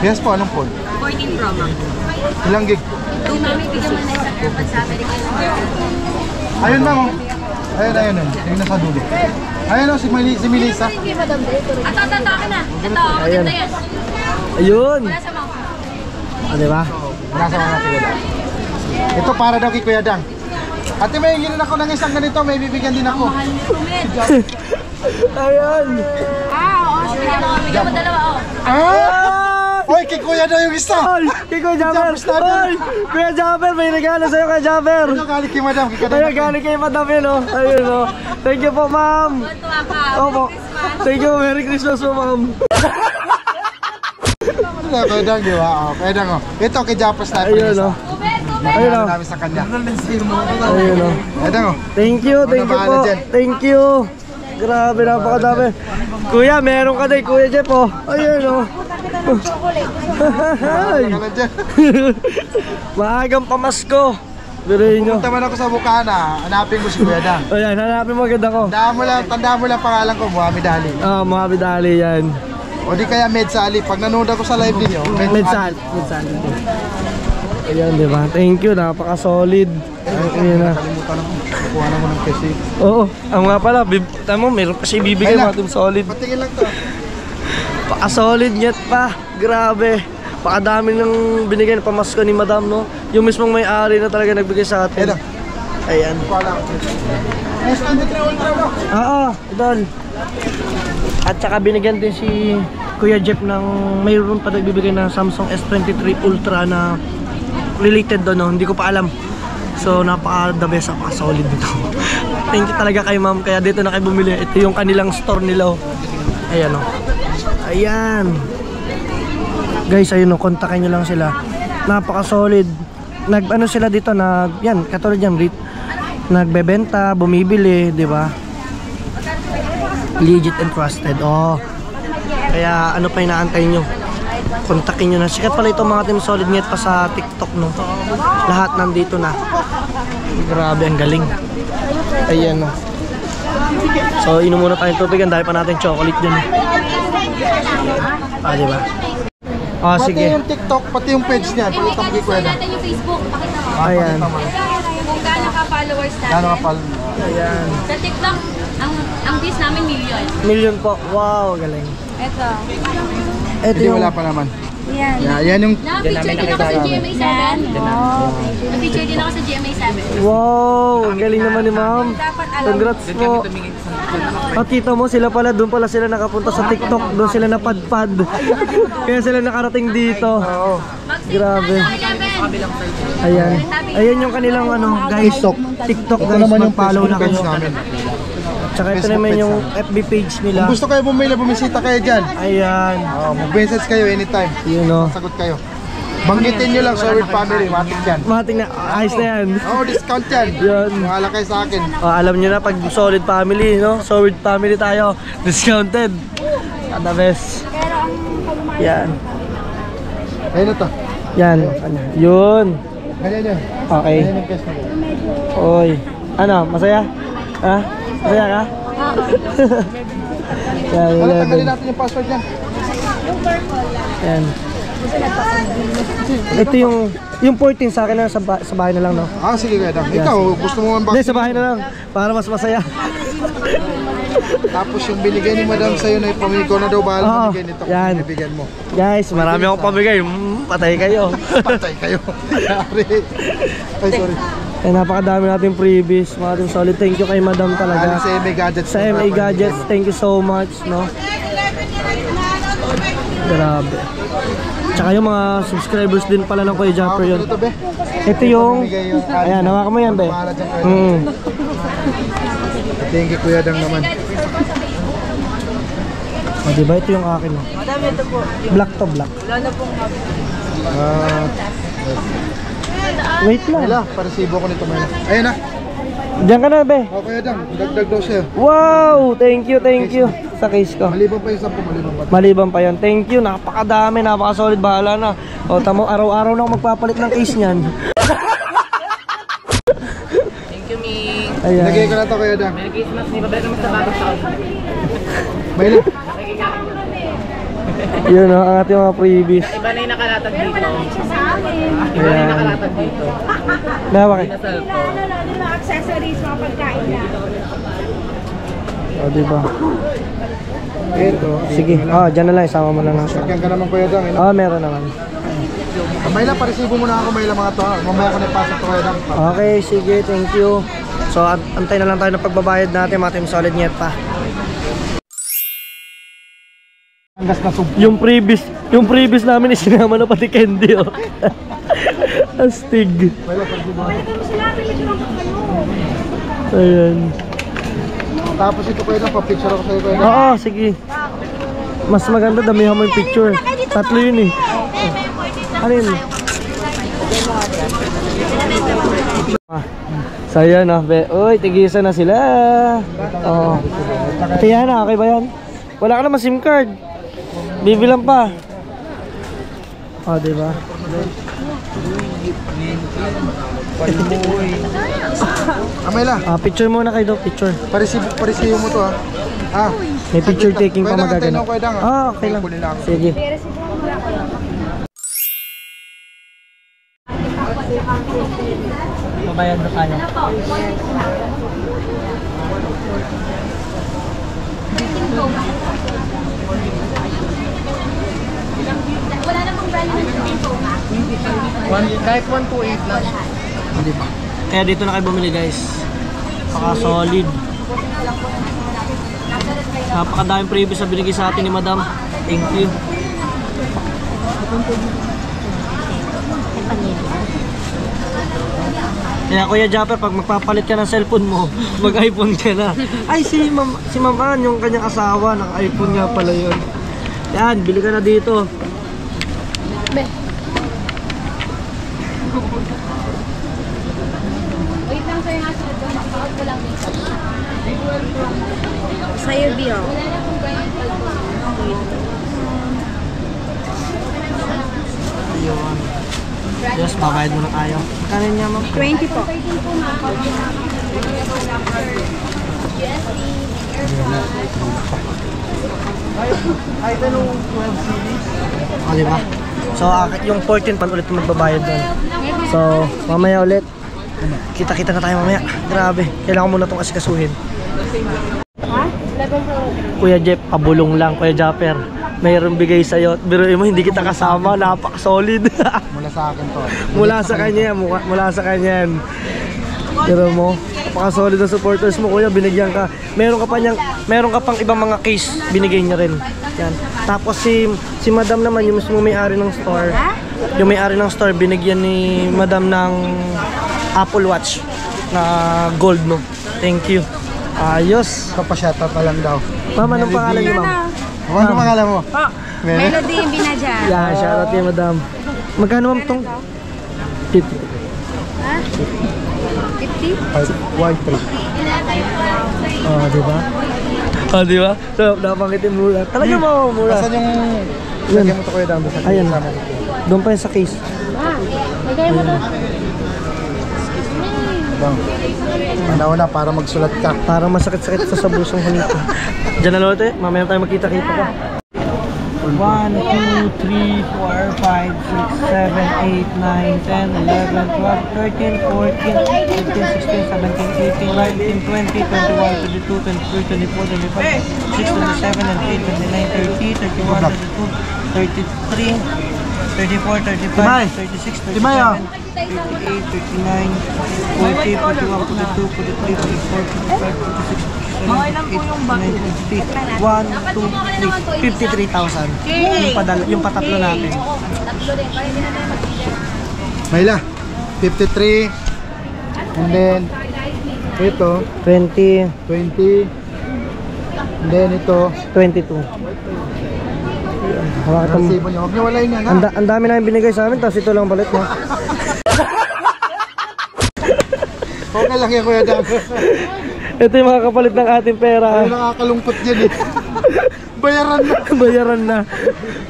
Yes po, anong phone? 14 Pro Max. Ilang gig? Kung mami, bigyan mo na isang dapat sa Amerika. Ayun ma'am. Ayun. Yung nasa dulo. Ayun o, si Melissa. Ato, akin na. Ito, Ayan. maganda yan. Ayun. Wala sa mama. Ah, diba? Nasa mga Kuya Dang. Ito para daw kay Kuya Dang. Ate, may hingin ako ng isang ganito, may bibigyan din ako. Mahal ni Rumit. Ayun. Oo. Bigyan mo dalawa, oh. Ah! Oy, kay Kuya daw yung isa. Ay, kay Kuya Japper. Ay, Kuya Japper, may regalo sa'yo kay Japper. Ito galing kay Madam, kay Ayun, galing kay Madam yun, oh. Ayun, oh. Thank you po, ma'am. Tuwa ka. Opo. Thank you, Merry Christmas po, ma'am. Kuya Dang, di ba? Oh, Kuya Dang, oh. Ito kay Japper Sniper. Ayun, oh. Ayun, oh. Namin sa kanya. Ayun, oh. Kuya Dang, oh. Thank you po. Thank you. Grabe, napakadami. Kuya, meron ka din, Kuya Jeff, oh. Ayun, oh. Ay. Maagang pamasko. Biruin nyo. Pumunta man ako sa Bukana, hanapin ko si Kuya Dang. Ayan, hanapin mo agad ako. Tandaan mo lang pangalan ko, Muhammad Ali. Mohamed Ali yan. O di kaya Medsa Ali. Pag nanood ako sa live ninyo, Medsal. Ayan, di ba? Thank you, napaka-solid. Ayun na. Kalimutan ako. Kukuha na mo ng kasi. Oo, ang nga pala, tama mo, meron pa siya ibibigay Ayun na. mga solid. Patingin lang to. Paka-solid net pa, grabe. Pakadami ng binigay na pamasko ni Madam, no? Yung mismong may-ari na talaga nagbigay sa atin. Ayun. Ayan. Wala. S23 Ultra mo. Oo, idol. At saka binigyan din si Kuya Jeff ng mayroon pa nagbibigay ng Samsung S23 Ultra na related doon, no? Hindi ko pa alam. So napaka-the best, napaka-solid dito. Thank you talaga kay ma'am, kaya dito na kayo bumili. Ito yung kanilang store nila, oh. Ayan, oh. Ayan. Guys, ayun, oh, kontakin nyo lang sila. Napaka-solid. Nag-ano sila dito na, yan, katulad yan, nagbebenta, bumibili, di ba? Legit and trusted. Oh. Kaya ano pa inaantay nyo? Kontakin nyo na. Sikat pala ito mga Team Solid Net pa sa TikTok, no? Lahat nandito na. Grabe, ang galing. Ayan, no? So, inom muna tayong tubig. Ang dahil pa natin chocolate dyan. Ah, diba? Ah, Pati sige. yung TikTok, pati yung page niyan. Pakita mo kay Kuya Dang. Natin yung Facebook. Pakita mo. Ayan. Kung gaano ka followers natin. Gano'n ka pal? Ayan. Sa TikTok, ang views namin million. Million po. Wow, galing. Ito. Ito Hindi, yung... wala pa naman. Yan. Yan yung... Na-feature din ako sa GMA7. Na-feature din ako sa GMA7. Wow, ang galing naman ni ma'am. Dapat alam. Congrats po. At kita mo, sila pala, doon pala sila nakapunta sa TikTok. Doon sila napadpad. Kaya sila nakarating dito. Oo. Grabe. 11. Ayan. Ayan yung kanilang ano, guys. TikTok Ito guys, naman yung mag-follow na Facebook kayo. page namin. Tsaka ito Facebook naman page yung FB page nila. Kung gusto kayo bumili, bumisita kayo dyan. Ayan. Mag-message kayo anytime. Yun o. Sagot kayo. Banggitin nyo lang, Sowig family, matik yan. Mating na, ayos na yan. Oo, discount yan. Yun. Mahala kayo sa akin. Alam nyo na, pag solid family, no? Solid family tayo. Discounted. The best. Yan. Ayun na to. Yan. Yun. Ganyan yun. Okay. Ganyan yung case mo. Oy. Ano, masaya? Ha? Masaya ka? Yan, Wala, 11. tanggalin natin yung password yan. Yan. Ito yung 14 sa akin na sa bahay na lang, no? Ah, sige Kuya Dang. Ikaw, gusto mo Hindi, unboxing? sa bahay na lang. Para mas masaya. Tapos yung binigay ni Madam sa'yo na ipamigay ko na daw bahal Oo, binigay nito yan. kung binibigyan mo. Guys, marami akong pamigay. Patay kayo. Patay kayo. Ay, sorry. Eh, napakadami natin previous. Mga team solid. Thank you kay Madam talaga. Sa MA Gadgets. Sa MA Gadgets, thank you so much, no? Grabe. Tsaka yung mga subscribers din pala ng Kuya Japper yun. Ito, be. Ito yung... Ayan, hawakan mo yan, be. Bahala dyan, Kuya. Thank you Kuya Dang naman. O, diba? Ito yung akin. No? Black to black. Wait lang. Mela, paresibo ko nito Mela. Ayun na. Diyan ka na, be. O Kuya Dang, dagdag daw siya. Wow! Thank you, thank you. Sa case ko. Maliban pa yung 10, maliban pa. Maliban pa yan. Thank you. Napakadami, napakasolid. Bahala na. O, tamo, araw-araw na ako magpapalit ng case niyan. Thank you, Ming. Ayan. Lagay ko na to Kuya Dang. Merry Christmas, Ming. Babalik naman sa bagong taon. Mela. Yun o, ang ating mga previous. Iba na yung nakalatag dito. Iba na Ayan. yung nakalatag dito. Nawa kayo. Sa cellphone. Mga accessories, mga pagkain na. O, diba? Ito. Sige. O, dyan na lang. Isama mo na lang. Lagyan ka naman Kuya Dang. O, meron naman. Mela, paresibo muna ako Mela mga to. Mamaya ko na ipasok to Kuya Dang. Okay, sige. Thank you. So, antay na lang tayo ng pagbabayad natin. Mga team solid nyet pa. Hanggas na sub. Yung previous namin isinama na pati candy, oh. Astig. Mela, paresibo. Ayan. Tapos ito Kuya Dang, pa-picture ako sa'yo Kuya Dang. Oo, sige. Mas maganda, damihan mo yung picture. Tatlo yun eh. Ano yun? So yun, oh. Uy, tigisan na sila. Oo. Kaya na, okay ba yan? Wala ka naman SIM card. Bibilang pa. O, diba? Mela, Picture muna kayo, picture. paresibo mo to ah. May picture taking pa Kuya Dang, magaganap. antayin ako, Kuya Dang, Okay lang. kunin lang ako. Sige. Babayad na tayo. Wala na pong value ng info, ha? Kahit 128 lang. Kaya dito na kayo bumili, guys. Napaka-solid. Napakadaming previous na binigay sa atin ni Madam. Thank you. Kaya Kuya Japper, pag magpapalit ka ng cellphone mo, mag-iPhone ka na. Ay, si Ma'am Ann, yung kanyang asawa, naka-iPhone nga pala yun. Yan, bili ka na dito. Wait lang sa'yo nga sila doon. Makaot ko lang dito. Sa'yo, Bio. Ayun. Yes, babayad mo na tayo. Kanin niya, Ma'am? 20 po. O, diba? So, yung 14 pan ulit magbabayad doon. So, mamaya ulit. Kita-kita na tayo mamaya. Grabe. Kailangan muna itong asikasuhin. Kuya Jeff, pabulong lang. Kuya Japper, mayroong bigay sa'yo. Biruin mo, hindi kita kasama. Napaka-solid. Mula sa akin to. Mula sa kanya, mula sa kanya yan. Pero mo, napaka-solid na supporters mo, kuya. Binigyan ka. Meron ka pang ibang mga case, binigay niya rin. Yan. Tapos si Madam naman, yung mismo may-ari ng store. Yung may-ari ng store, binigyan ni Madam ng Apple Watch na gold, no. Thank you. Ayos. Papashoutout na lang daw. Ma'am, anong pangalan niyo, Ma'am? Ano pangalan mo? Melody Binaja. Yan, shoutout kay Madam. Magkano, Ma'am, tong? 50. Ha? 50? 1-3. Oh, diba? Oh, diba? So, napangitin mura. Talaga mo, mura. Asan yung... Yan. Lagyan mo to Kuya Dang. Ayan. Doon pa yun sa case. Lagay mo to. Ano na para magsulat ka. Parang masakit-sakit sa busong hulito. Diyan na lote, mamaya tayo magkita-kita pa. cellphone ko. 1, 2, 3, 4, 5, 6, 7, 8, 9, 10, 11, 12, 13, 14, 15, 16, 17, 18, 19, 20, 21, 22, 23, 24, 25, 26, 27, 28, 29, 30, 31, 32, 33, 34, 35, 36, 37, 38, 39, 40, 41, 42, 43, 44, 45, 46, 47, 48, 49, 50, 1, 2, 3, 53,000. Yung patatlo natin. Mayla, 53. And then, ito, 20, 20. And then ito, 22. resibo nyo. Huwag nyo walayin yan, ha? Ang dami na yung binigay sa amin, tapos ito lang balit mo. Okay lang yan, Kuya Dam. Ito yung mga kapalit ng ating pera. Ay, nakakalungkot yan eh. Bayaran na. Bayaran na.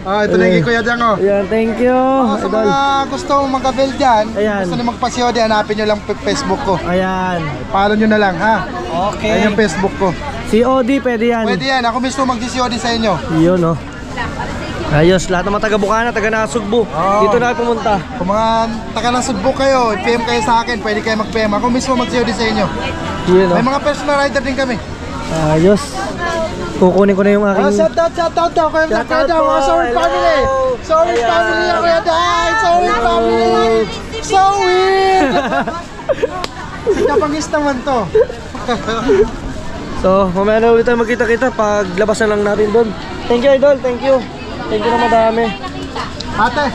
Ito na yung Kuya Dam, oh. Ayan, thank you. Sa mga gusto mag-avail dyan, Ayan. gusto nyo magpa-COD, hanapin nyo lang Facebook ko. Ayan. Follow nyo na lang, ha? Okay. Ayan yung Facebook ko. COD, pwede yan. Pwede yan, ako mismo mag-COD sa inyo. Yun, no. Ayos, lahat ng mga taga Bukana, taga Nasugbu. Dito na kayo pumunta. Kung mga taga ng Sudbo kayo, i-PM kayo sa akin, pwede kayo mag-PM. Ako mismo mag-COD sa inyo. Yun, no. May mga personal rider din kami. Ayos. Kukunin ko na yung aking... Shout out daw, Kuya Dam, mga Sowit family. Sowit family, Kuya Dam. Sowit family. Sowit! Kapangis naman to. So, mamaya na ulit tayo magkita-kita pag labas na lang natin doon. Thank you, Idol. Thank you. Thank you na madami. Ate,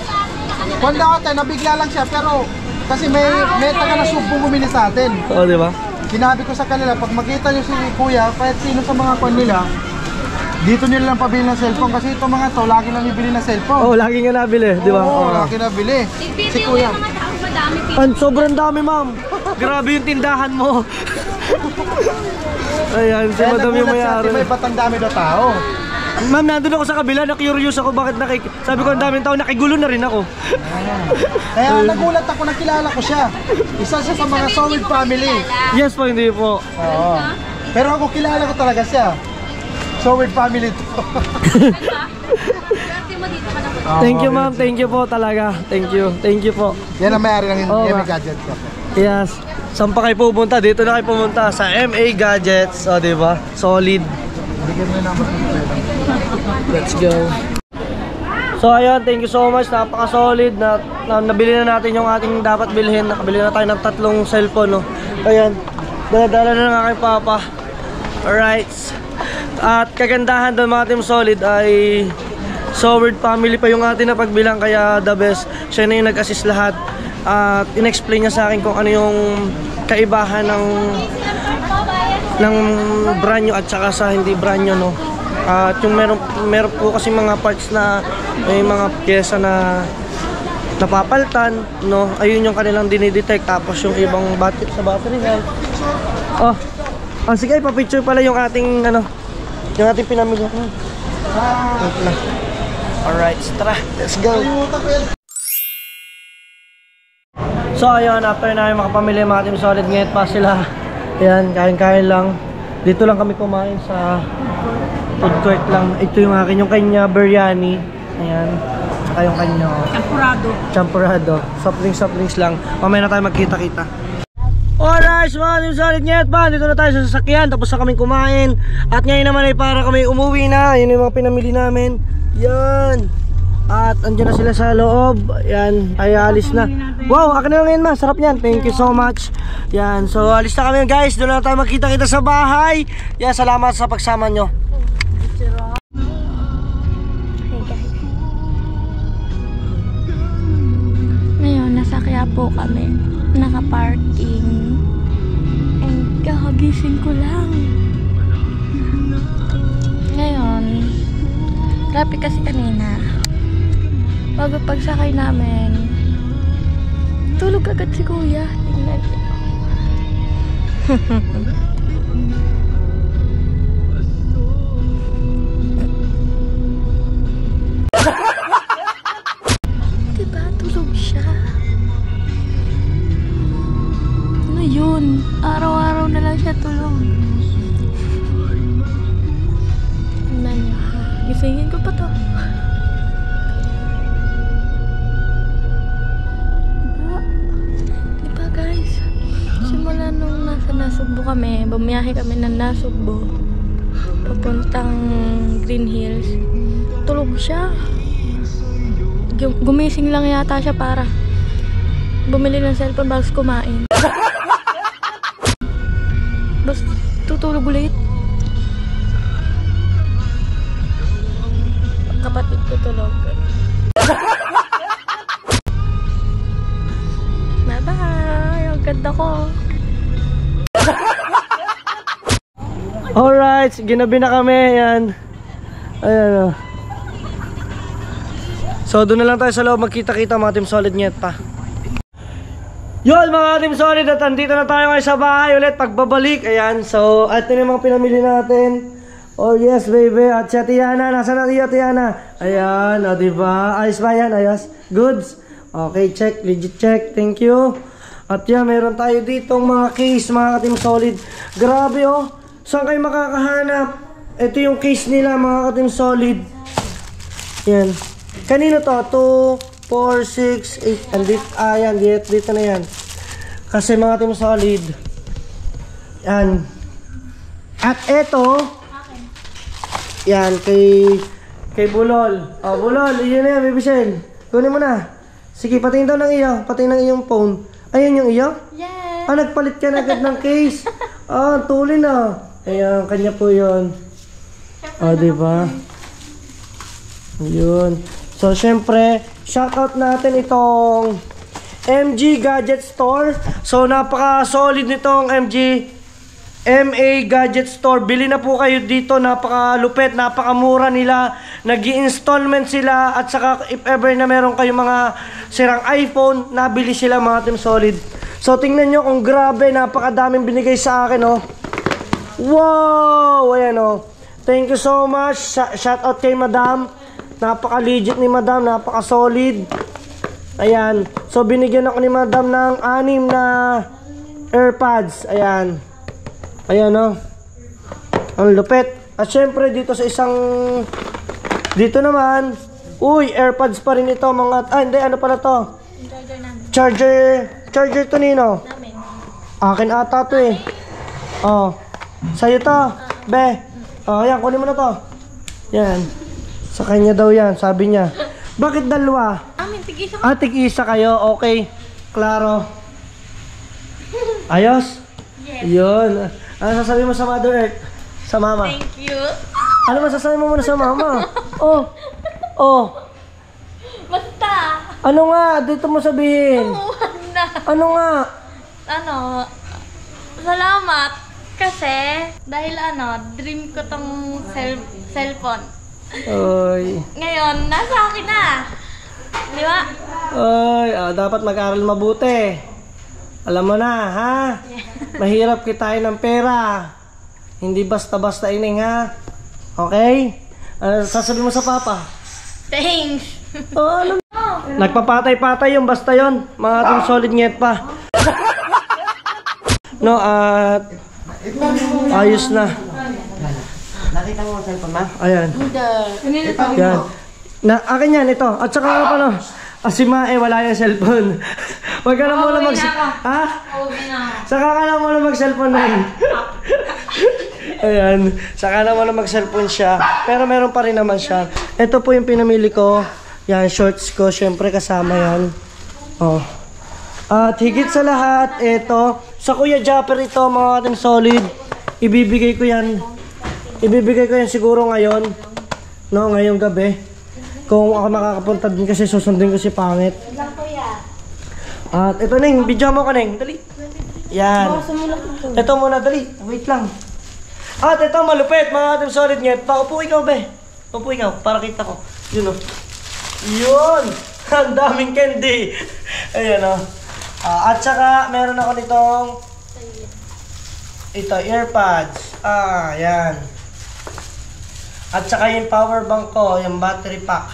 kwanda ate, nabigla lang siya, pero kasi may taga na Sugbo bumili sa atin. Oo, di ba? Sinabi ko sa kanila, pag makita nyo si Kuya, kahit sino sa mga kwan nila, dito nila lang pabili ng cellphone. Kasi ito mga to, lagi lang bibili ng cellphone. Oo, lagi nga nabili, di ba? Oo, lagi nabili. Si Kuya. Sobrang dami, ma'am. Grabe yung tindahan mo. Ayan, si Kaya madam yung nagulat siya, may-ari. di ba batang dami daw tao? Ma'am, nandun ako sa kabila, na-curious ako bakit sabi ko ang daming tao, nakigulo na rin ako. Kaya nagulat ako, nakilala ko siya. Isa siya sa mga Sowit family. Yes po, hindi po. Oo. Pero ako kilala ko talaga siya. Sowit family to. Thank you, ma'am. Thank you po talaga. Thank you. Thank you po. Yan ang may-ari ng Oo, MA nga. Gadget ko. Yes. Saan pa kayo pupunta? Dito na kayo pumunta sa MA Gadgets. O, di ba? Solid. Bigyan mo yung number ng Kuya. Let's go. So ayun, thank you so much. Napaka-solid na nabili na natin yung ating dapat bilhin. Nakabili na tayo ng 3 cellphone, no. Ayan. Dala-dala na nga kay Papa. Alright. At kagandahan doon mga Team Solid ay Sowit family pa yung ating napagbilang, kaya the best. Siya na yung nag-assist lahat. At in-explain niya sa akin kung ano yung kaibahan ng brand new at saka sa hindi brand new, no. At yung meron po kasi mga parts na may mga pyesa na napapaltan, no. Ayun yung kanilang dinidetect, tapos yung ibang battery sa battery health. Sige, pa-picture pala yung ating yung ating pinamili. Alright, tara, let's go. So ayun, after namin makapamili mga Team Solid, ngayon pa sila. Ayan, kain-kain lang. Dito lang kami kumain sa food court lang. Ito yung akin, yung kanya biryani. Ayan, saka yung kanya champurado. Soft drinks lang. Mamaya na tayo magkita-kita. Alright, mga Team Solid, ngayon pa, dito na tayo sa sasakyan. Tapos na kaming kumain. At ngayon naman ay para kami umuwi na. Yun yung mga pinamili namin. Yan. At andyan na sila sa loob. Yan, ay alis na. Wow, akin na lang ngayon, ma. Sarap yan. Thank you so much. Yan, so alis na kami guys. Doon na tayo magkita-kita sa bahay. Yan, salamat sa pagsama nyo. Ngayon, nasa Quiapo kami. Naka-parking. And kakagising ko lang. Ngayon, grabe kasi kanina. Bago pagsakay namin, tulog agad si Kuya. Tingnan niyo. Diba? Tulog siya. Ano yun? Araw-araw na lang siya tulog. Tingnan niyo. Gisingin ko pa to. bumiyahe kami ng Nasugbo papuntang Green Hills. Tulog siya. Gumising lang yata siya para bumili ng cellphone bago kumain. Basta tutulog ulit. Kapatid ko tulog. Bye-bye! Ang ganda ko. Alright, ginabi na kami. Ayan. Ayan o. So, doon na lang tayo sa loob. Magkita-kita mga Team Solid Nyet pa. Yun mga Team Solid, at andito na tayo ngayon sa bahay ulit. Pagbabalik. Ayan. So, ito na yung mga pinamili natin. Oh yes baby. At si Tiana. Nasaan na iyo Tiana? Ayan. O diba? Ayos ba yan? Ayos. Goods. Okay, check. Legit check. Thank you. At yan, meron tayo ditong mga case mga Team Solid. Grabe oh. Saan kayo makakahanap? Ito yung case nila mga Team Solid. Yan. Kanino to? 2, 4, 6, 8. Andito, yan. Dito na yan. Kasi mga Team Solid. Yan. At eto. Yan. Kay Bulol. Oh, Bulol. Iyon na yan, Baby Shell. Kunin mo na. Sige, patingin daw ng iyo. Patingin ng iyong phone. Ayun yung iyo? Yes! Ah, nagpalit ka na agad ng case. Ah, tuloy na. Ayan, kanya po yun. Ah, diba? Yun. So, syempre, shoutout natin itong MG Gadget Store. So, napaka-solid nitong MA Gadget Store. Bili na po kayo dito. Napaka-lupet, napaka-mura nila. Nag-i-installment sila. At saka, if ever na meron kayong mga sirang iPhone, nabili sila mga Team Solid. So, tingnan nyo kung grabe. Napakadaming binigay sa akin, oh. Wow! Ayan, oh. Thank you so much. Shout out kay Madam. Napaka-legit ni Madam. Napaka-solid. Ayan. So, binigyan ako ni Madam ng 6 na AirPods. Ayan. Ayan, oh. Ang lupet. At syempre, dito sa isang... Dito naman. Uy, AirPods pa rin ito. Mga... Ah, hindi. Ano pala to? Charger namin. Charger to nino? Namin. Akin ata to eh. Oh. Sa'yo to. Be. Oh, yan. Kunin mo na to. Yan. Sa kanya daw yan. Sabi niya. Bakit dalawa? Namin, tig-isa ko. Ah, tig-isa kayo. Okay. Klaro. Ayos? Yes. Yun. Ano sasabihin mo sa Mother Earth? Sa Mama? Thank you. Ano masasabi mo muna sa Mama? Oh. Oh. Basta. Ano nga? Dito mo sabihin. Huwag na. Ano nga? Salamat. Kasi, dahil dream ko tong cellphone. Oy. Ngayon, nasa akin na. Di ba? Oy, dapat mag-aral mabuti. Alam mo na, ha? Mahirap kitain ng pera. Hindi basta-basta ining, ha? Okay? Sasabihin mo sa Papa? Thanks. Oh, ano? Nagpapatay-patay yung basta yon. Mga Team Solid Nyet pa. No, at ayos na. Nakita mo ang cellphone, ma? Ayan. Yan. Akin yan, ito. At saka nga pala, si Mae, wala yung cellphone. Huwag ka na muna Ha? Saka ka na muna mag-cellphone na yun. Ayan. Saka na muna mag-cellphone siya. Pero meron pa rin naman siya. Ito po yung pinamili ko. Yan, shorts ko. Syempre kasama yan. Oh. At higit sa lahat, ito. Sa Kuya Japper ito, mga Team Solid. Ibibigay ko yan. Ibibigay ko yan siguro ngayon. No, ngayong gabi. Kung ako makakapunta din kasi susundin ko si Pangit. At ito Neng, video mo ka Neng. Dali. Yan. Ito muna, dali. Wait lang. At ito malupit, mga Team Solid Nyet. Paupo ikaw, be. Paupo ikaw, para kita ko. Yun o. Yun! Ang daming candy. Ayan o. At saka, meron ako nitong ito, AirPods. Yan. At saka yung power bank ko, yung battery pack.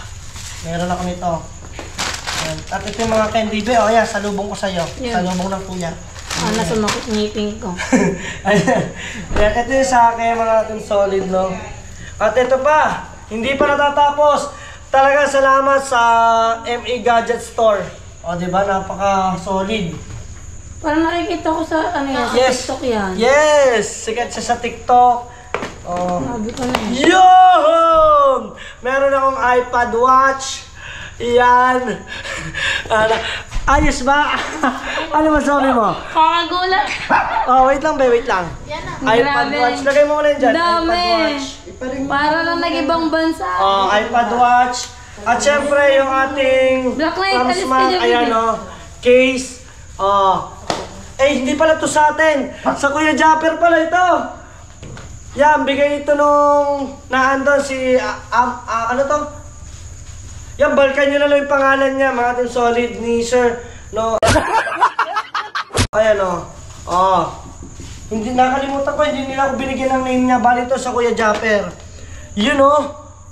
Meron ako nito. Ayan. At ito yung mga candy be. O yan, salubong ko sa'yo. Salubong ng kuya. Nasumakot ngipin ko. Ayan. Ayan. Ito yung sa akin, mga Team Solid, no? At ito pa, hindi pa natatapos. Talaga salamat sa MA Gadget Store. O, diba? Napaka-solid. Parang nakikita ko sa, ano yan, sa TikTok yan. Yes! Sikat siya sa TikTok. Oh. Sabi ko na yan. Yun! Meron akong iPad Watch. Yan. Ayos ba? Ano masabi mo? Kakagulat. Oh, wait lang, wait lang. iPad Grabe. Watch. Lagay mo muna yan dyan. Dami. iPad Watch. Para lang nag-ibang bansa. Oh, iPad Watch. At syempre, yung ating Black Knight, alis Samsung, ka dyan, ayan baby. oh, case. Oh. Hindi pala to sa atin. Sa Kuya Japper pala ito. Yan, bigay ito nung naandun si, ano to? Yan, balkan nyo na lang yung pangalan niya, mga ating solid ni Sir, no? Ayan o. Oh. Hindi, nakalimutan ko, hindi nila ako binigyan ng name niya. Bali ito sa Kuya Japper. Yun o.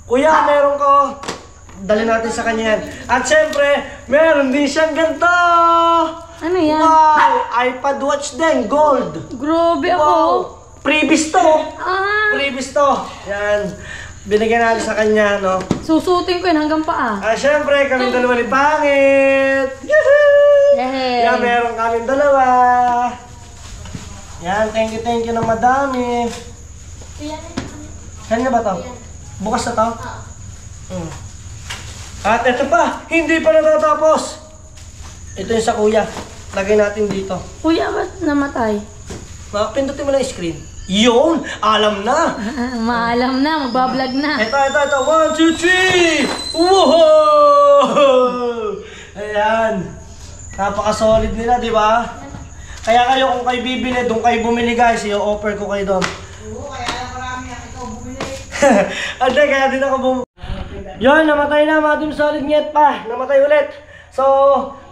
Kuya, meron ko. Dali natin sa kanya yan. At syempre, meron din siyang ganito. Ano yan? Wow! iPad Watch din, gold. Grabe ako. Wow! Previous to. Ah, Previous to. Yan. Binigyan natin sa kanya, no? susutin ko yun hanggang paa. Syempre, kaming dalawa ni Pangit. Yahoo! Yay! Yan, meron kaming dalawa. Yan, thank you ng madami. Kanya ba to? Bukas na to? At ito pa, hindi pa natatapos. Ito yung sa kuya. Lagay natin dito. Kuya, ba't namatay? Pindutin mo lang yung screen. Yun! Alam na! Maalam na, magbablog na. Ito. 1, 2, 3! Wow! Ayan. Napaka-solid nila, di ba? Kaya kayo kung kayo bibili, doon kayo bumili guys. I-offer ko kayo doon. Oo, kaya marami ikaw bumili. Ante, kaya din ako bumili. Yun, namatay na mga Team Solid Nyet pa. Namatay ulit. So,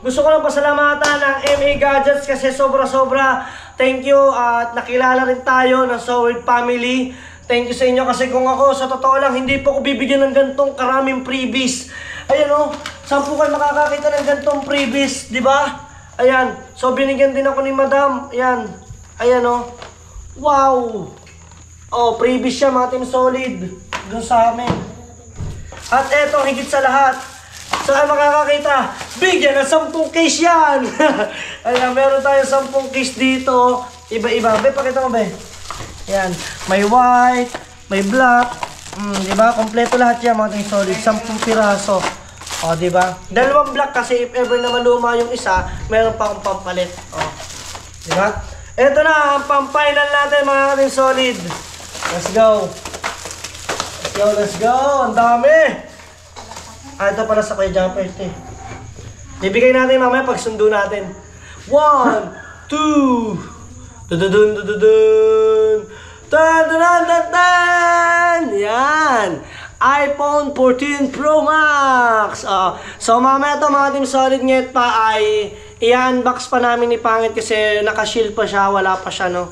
gusto ko lang pasalamatan ng MA Gadgets kasi sobra-sobra. Thank you at nakilala rin tayo ng Solid Family. Thank you sa inyo kasi kung ako, sa totoo lang, hindi po ko bibigyan ng gantong karaming freebies. Ayan o, saan po kayo makakakita ng gantong freebies, di ba? Ayan, so binigyan din ako ni Madam. Ayan, ayan o. Wow! Oh, freebies siya mga Team Solid. Doon sa amin. At eto, higit sa lahat, saan makakakita? Bigyan ng 10 case yan! Ayan, meron tayo 10 case dito. Iba-iba. Be, pakita mo, be. Yan. May white, may black. Diba? Kompleto lahat yan, mga Team Solid. 10 piraso. O, diba? 2 black kasi if ever na maluma yung isa, meron pa akong pampalit. O. Diba? Eto na, ang pang-final natin, mga Team Solid. Let's go. Let's go! Ang dami! Ito pala sa Kuya Japper ito eh. Ibigay natin mamaya pag sundo natin. 1, 2, dududun, dududun, tan-tan-tan-tan! Yan! iPhone 14 Pro Max! So mamaya ito mga Team Solid Nyet pa ay i-unbox pa namin ni Pangit kasi naka-shield pa siya, wala pa siya no.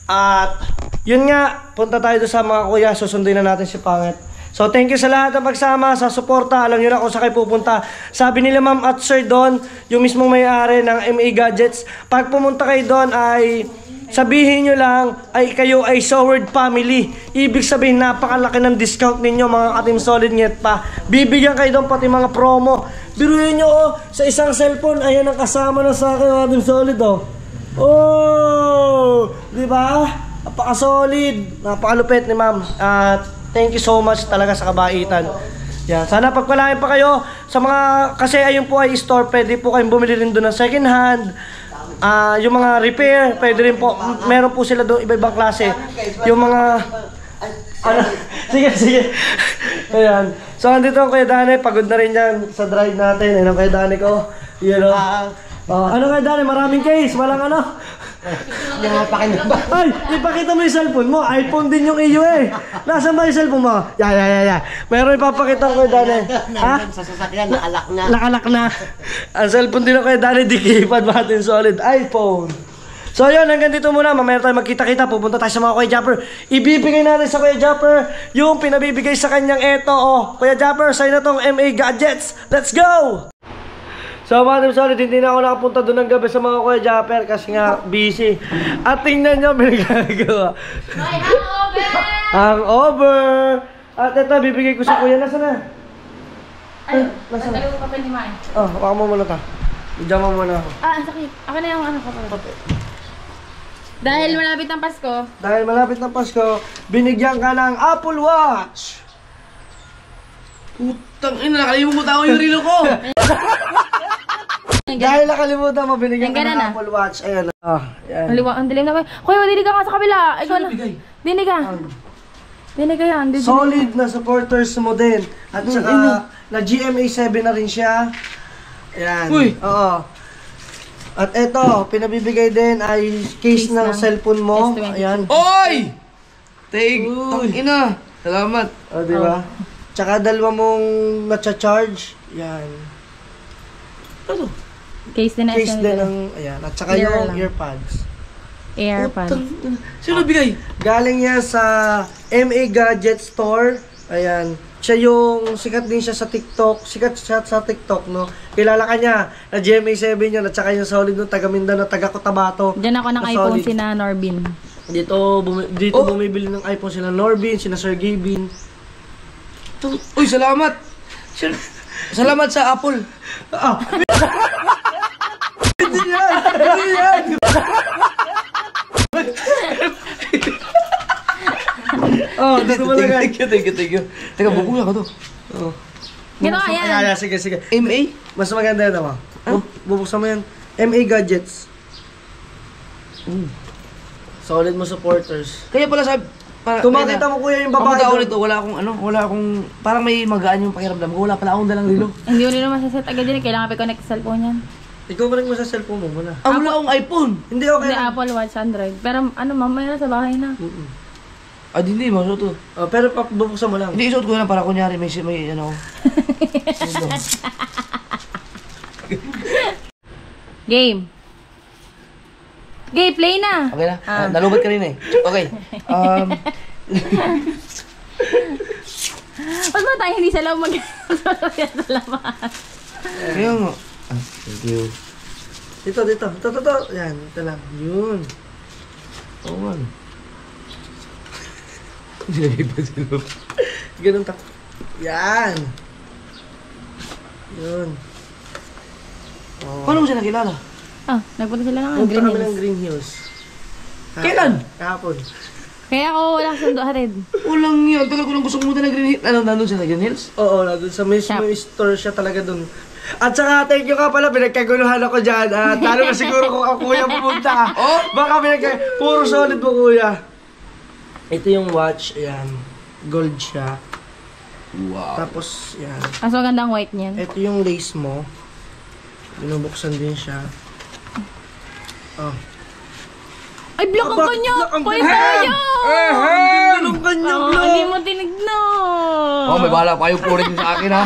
At yun nga, punta tayo doon sa mga kuya, susunduin na natin si Pangit. So thank you sa lahat ng pagsama, sa suporta. Alam nyo na kung saan kayo pupunta. Sabi nila ma'am at sir doon, yung mismong may-ari ng MA Gadgets, pag pumunta kayo doon ay sabihin nyo lang ay kayo ay Solid Family. Ibig sabihin napakalaki ng discount ninyo mga ka-Team Solid Nyet pa. Bibigyan kayo doon pati mga promo. Biruin nyo sa isang cellphone, ayan ang kasama na sa akin mga Team Solid Oh! Di ba? Napaka-solid. Napakalupit ni ma'am. At thank you so much talaga sa kabaitan. Yan. Sana pagpalain pa kayo sa mga, kasi ayun po ay store, pwede po kayong bumili rin doon ng second hand. Yung mga repair, pwede rin po. Meron po sila doon iba-ibang klase. Yung mga sige. Ayan. So andito ang Kuya Dani, pagod na rin yan sa drive natin. Ayun ang Kuya Dani ko. You know. Ano Kuya Dani, maraming case, walang ano. Ay, ipakita mo yung cellphone mo. iPhone din yung iyo eh. Nasaan ba yung cellphone mo? Yeah. Meron ipapakita ko Kuya Dani. Ha? Sa sasakyan, naalak na. Nakalak na. Ang cellphone din ako Kuya Dani, di keypad natin solid iPhone. So yun, hanggang dito muna. Mamaya tayo magkita-kita. Pupunta tayo sa mga Kuya Japper. Ibibigay natin sa Kuya Japper yung pinabibigay sa kanyang eto. Kuya Japper, sa'yo na tong MA Gadgets. Let's go! So mga Team Solid, hindi na ako nakapunta doon ng gabi sa mga Kuya Japper kasi nga busy. At tingnan nyo, may nagagawa. May hangover! Hangover! At ito, bibigay ko sa Kuya. Nasaan na? Ayun, nagdalaw pa ni Mai. Waka mo muna ta. Diyan mo muna ako. Ah, ang sakit. Ako na yung ano ko pala. Dahil malapit ng Pasko. Dahil malapit ng Pasko, binigyan ka ng Apple Watch! Putang ina, nakalimutan ko yung relo ko. Dahil nakalimutan mo, binigyan ka Ang ng gana na. Apple Watch. Ayan. Yan. Ang dilim na ba? Kuya, madilig ka nga sa kabila. Ay, na. Dinig ka. Dinig ka yan. Solid na supporters mo din. At saka, na GMA 7 na rin siya. Ayan. Uy! Oo. At eto, pinabibigay din ay case ng cellphone mo. S20. Ayan. Oy! Tig, Uy. tang ina. Salamat. O, di ba? Tsaka dalawa mong natcha-charge. Yan. Ano? Case din na Case SM. din ng, ayan. At saka Clear yung lang. earpods. AirPods. Sino bigay? Galing niya sa MA Gadget Store. Ayan. Siya yung sikat din siya sa TikTok. Sikat siya sa TikTok, no? Kilala ka niya na GMA 7 yun at saka yung solid no, taga Mindanao, taga Cotabato. Diyan ako ng Na iPhone solid. sina Norbin. Dito bumibili ng iPhone sila Norbin, sina Sir Gavin. Uy, salamat. Salamat sa Apple. Hindi yan! Hindi yan! Oh, dito mo lang. Thank you. Teka, bukuya ka to. Oh. Gito ka yan. Ayan, sige. MA? Mas maganda yan naman. Bubuksan mo yan. MA Gadgets. Solid mo supporters. Kaya pala sabi... Kung makita mo kuya yung babae Ako doon. nito, wala akong, parang may magaan yung pakiramdam ko. Wala pala akong dalang relo. Hindi ko rin naman saset agad din. Kailangan pa connect sa cellphone yan. Ikaw ka rin mo sa cellphone mo muna. Wala akong iPhone. Hindi, okay. Hindi, Apple Watch, Android. Pero ano, mamaya na sa bahay na. Hindi, masuot to. Oh, pero bubuksan mo lang. Hindi, isuot ko na lang para kunyari may ano. Game. Game, play na. Okay na? Nalubat ka rin eh. Okay. Ba't ba tayo hindi sa loob mag-sasakyan sa labas? Kaya nga. Thank you. Dito. Yan, ito lang. Yun. Oo man. Nilagay pa sila. Ganun tak. Yan. Yun. Oh. Paano mo siya nakilala? Nagpunta sila ng Punta Green kami ng Hills. Green Hills. Kailan? Kahapon. Kaya ako wala sundo hatid. Walang yun. Tagal ko nang gusto pumunta ng Green Hills. Nandun siya sa Green Hills? Oo, nandun sa mismo store siya talaga dun. At saka, thank you ka pala, pinagkaguluhan ako dyan. Talo na siguro kung ang kuya pumunta. Baka puro solid mo kuya. Ito yung watch, ayan. Gold siya. Wow. Tapos, yan. Mas magandang white niyan. Ito yung lace mo. Binubuksan din siya. Oh. Ay, black ang kanya! Black ang Pay kanya! tayo! Ang ganun kanyang Oh, black! hindi mo tinignan. May bahala pa kayo purin sa akin ha.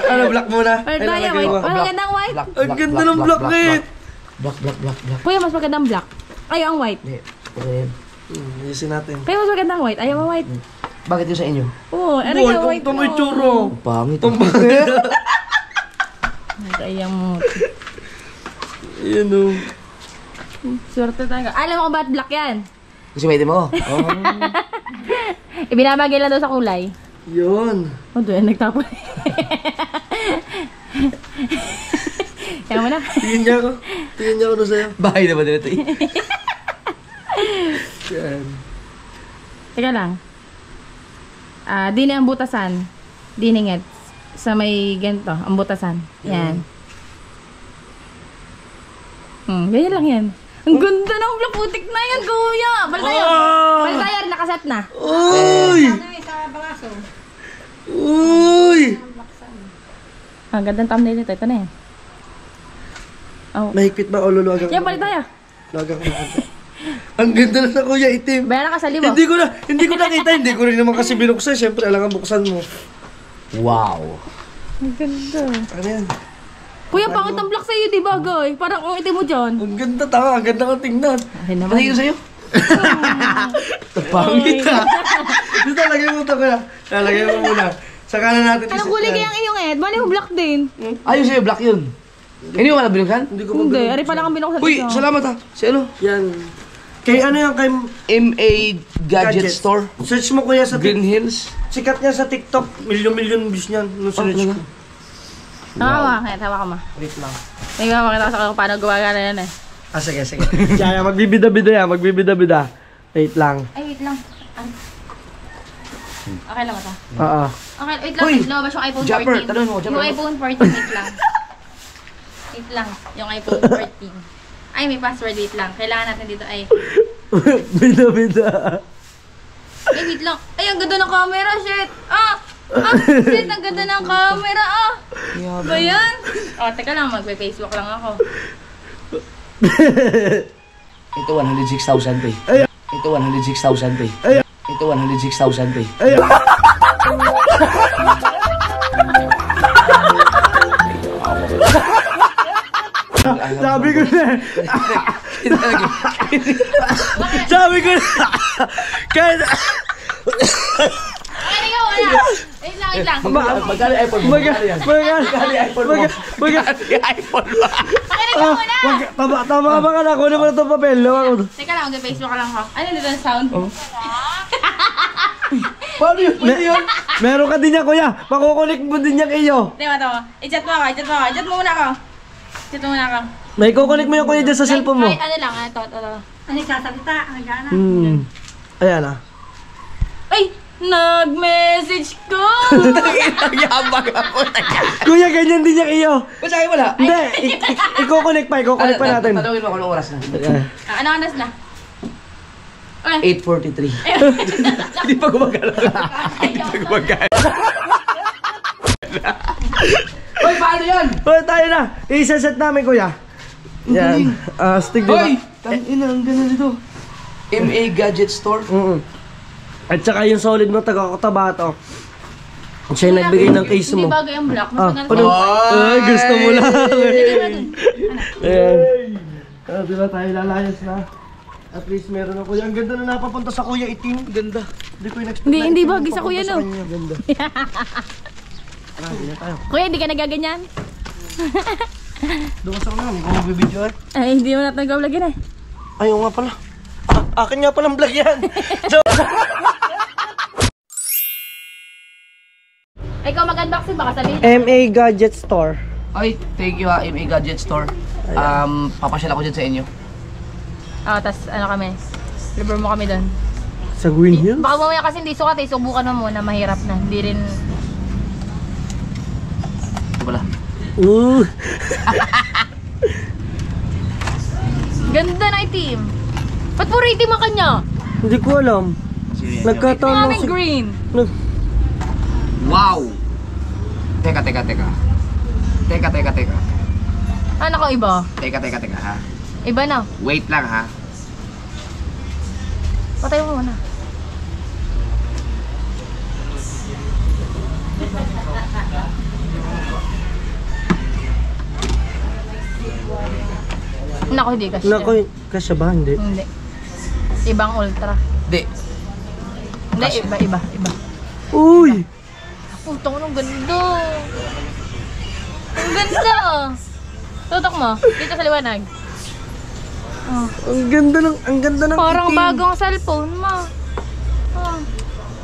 Ano, black muna? Pay Ay, tayo, lalagay white. mo. Mas magandang white. Ang ganda ng black na eh. Black. Kuya, mas magandang black. Ayaw ang white. Hindi. Okay. Ayusin natin. Kaya mas magandang white. Ayaw ang white. Bakit yun sa inyo? Oo, ano Boy, yung white tumoy mo? churro. Pangit. Kaya mo. Ayan o. Swerte tayo. Alam mo kung ba't black yan? Kasi may itim ako. Ibinabagay lang daw sa kulay. Yun. O, doon, nagtapon. Kaya mo na. Tingin niya ako. Tingin niya ako doon sa'yo. Bahay naman din ito eh. Yan. Teka lang. Dini ang butasan. Diningit. Sa may ganito, ang butasan. Yan. Ganyan lang yan. Ang ganda ng black putik na yan, kuya. Balik tayo. Balik tayo, nakaset na. Uy! Uy! Ang ganda ng thumbnail nito. Ito na yan. Oh. Mahigpit ba o luluwagan ko? Yan, balik tayo. Luluwagan ko na. Ang ganda na sa kuya, itim. Bayaran ka sa libo. Hindi ko nakita, hindi ko rin naman kasi binuksan. Siyempre, alangan buksan mo. Wow. Ang ganda. Ano yan? Kuya, pangit ang black sa'yo, di ba, guy? Parang ang itim mo dyan. Ang ganda, tanga. Ang ganda kang tingnan. Ay naman. Patingin sa'yo? Pangit ha. Dito, lagay mo ito kuya. Lalagay mo muna. Saka na natin Anong kulay kayang iyong Ed? Bali mo black din. Ayun sa'yo, black yun. Hindi mo wala binuksan? Hindi ko Hindi, ari pa lang ang binuksan Uy, dito. salamat ha. Si ano? Yan. Kay ano yan, kay MA Gadget Store. Search mo kuya sa Green Hills. Sikat niya sa TikTok. Milyon views niyan. Nung search ko. Hawa ka mo. Wait lang. May makita ko sa kung paano gumagana yan eh. Ah, sige. Kaya magbibida-bida yan, magbibida-bida. Wait lang. Ay, wait lang. Okay lang ito. Oo. Okay, wait lang. Uy! Lumabas yung iPhone 14. Japper, tanong mo, Japper. Yung iPhone 14, wait lang. Wait lang. Yung iPhone 14. Ay, may password. Wait lang. Kailangan natin dito ay... Bida-bida. Ay, wait lang. Ay, ang ganda ng camera. Shit. Shit. Ang ganda ng camera. Ba yan? Teka lang. Magpe-Facebook lang ako. Ito 106,000 pay. Ito 106,000 pay. Ito 106,000 pay. Sabi ko na. Sabi ko na. Kahit... Ay, ikaw, wala. Wait lang. Magkano iPhone mo? Magkano yan? Magkano iPhone mo? iPhone mo? Ay, ikaw muna. Tama ba ka na? Kunin mo na itong papel. Teka lang, mag-Facebook ka lang ako. Ano dito ang sound? Paano yun? Pwede yun? Meron ka din yan, kuya. Makukulik mo din yan iyo. Diba ito? I-chat mo ako. I-chat mo muna ako. May kukulik mo yung kuya dyan sa cellphone mo. Ay, ano lang, ito. Ano yung sasalita? Ang gana. Ayan ah. Ay! Nag-message ko! Yabang ako na yan. Kuya, ganyan din yung iyo. Basahin mo na. Hindi, ikukulik pa natin. Tanungin mo kung anong oras na. Ano oras na? 8:43. Hindi pa gumagana. Hoy, paano yan? Hoy, tayo na. Isa-set namin, kuya. Yan. Stick din. Hoy! Tangina, ang ganda nito. MA Gadget Store. At saka yung solid mo, taga-Cotabato. Siya yung nagbigay ng case mo. Hindi bagay ang black. Mas maganda. Ay, gusto mo lang. Ayan. Diba tayo lalayas na? At least meron na kuya. Ang ganda na napapunta sa kuya itim. Ganda. Hindi ko in-expect na Hindi itim bagay sa papunta kuya, no? kanya. Ganda. Hindi na tayo. Kuya, hindi ka nagaganyan? Doon sa mga, hindi ko magbibideo eh. Ay, hindi mo natin nag-vlogin eh. Ayaw nga pala. Akin nga palang vlog yan. Ikaw mag-unboxing baka sabihin. MA Gadget Store. Ay, thank you MA Gadget Store. Papasyal ako dyan sa inyo. Tas ano kami. Libre mo kami doon. Sa Green Hills? Baka mamaya kasi hindi sukat eh. Subukan mo muna. Mahirap na. Hindi rin... Wala. Ganda na itim. Ba't puro itim ang kanya? Hindi ko alam. Nagkataon lang Maraming green. Wow! Teka. Ano ko iba? Teka ha. Iba na. Wait lang ha. Patay mo muna. Nako, hindi kasi. Nako, kasya ba? Hindi. Hindi. Ibang ultra. Di. Hindi, iba. Uy! Putang ang ganda. Ang ganda. Tutok mo. Dito sa liwanag. Ang ganda ng Parang itim. bagong cellphone mo.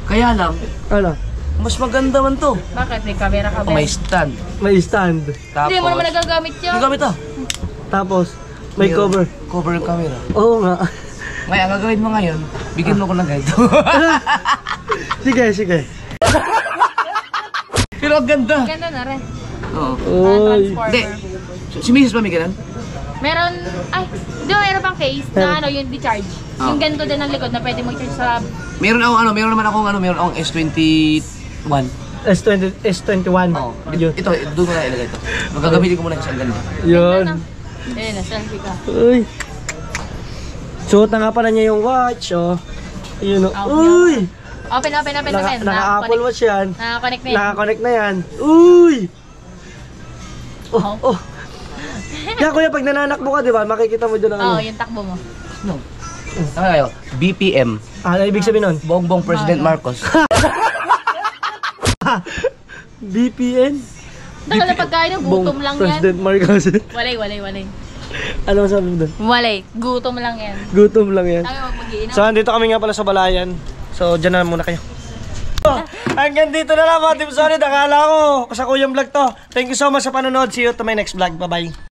Kaya lang, Ano? mas maganda man to. Bakit? May camera ka ba? May stand. May stand. Tapos, Hindi mo naman nagagamit yun. Gagamit to. Tapos, may cover. Cover yung camera. Oo nga. Ngayon, ang gagawin mo ngayon, bigyan mo ko ng ganito. Sige. Pero ang ganda. Ganda na rin. Oo. Uy. Hindi. Transformer. Si Mrs. ba may ganun? Meron, di ba meron pang case na yung di-charge? Oh. Yung ganito din ang likod na pwede mag-charge sa... Meron naman akong S21. S21. Oo. Yun. Ito, doon ko na ilagay ito. Magagamitin ko muna kasi ang ganda. Yun. Eh, na-selfie ka. Uy. Suot na nga pala niya yung watch, oh. Yun, oh. Uy! Open. Naka-Apple Watch yan. Naka-connect na yan. Naka-connect na yan. Uy! Oh. Kaya kuya, pag nananakbo ka, di ba, makikita mo dyan ang Oo, ano. yung takbo mo. No. Tama kayo. BPM. Ano ibig sabihin nun? Bongbong President Marcos. BPN? Tagal na pagkain ng gutom lang yan. President Marcos. Walay. Ano masabi mo doon? Walay, gutom lang yan. Gutom lang yan. Tayo mag-iinom. So, andito kami nga pala sa Balayan. So, dyan na muna kayo. Hanggang dito na lang mga Team Solid. Akala ko sa Kuyang Vlog to. Thank you so much sa panonood. See you to my next vlog. Bye-bye.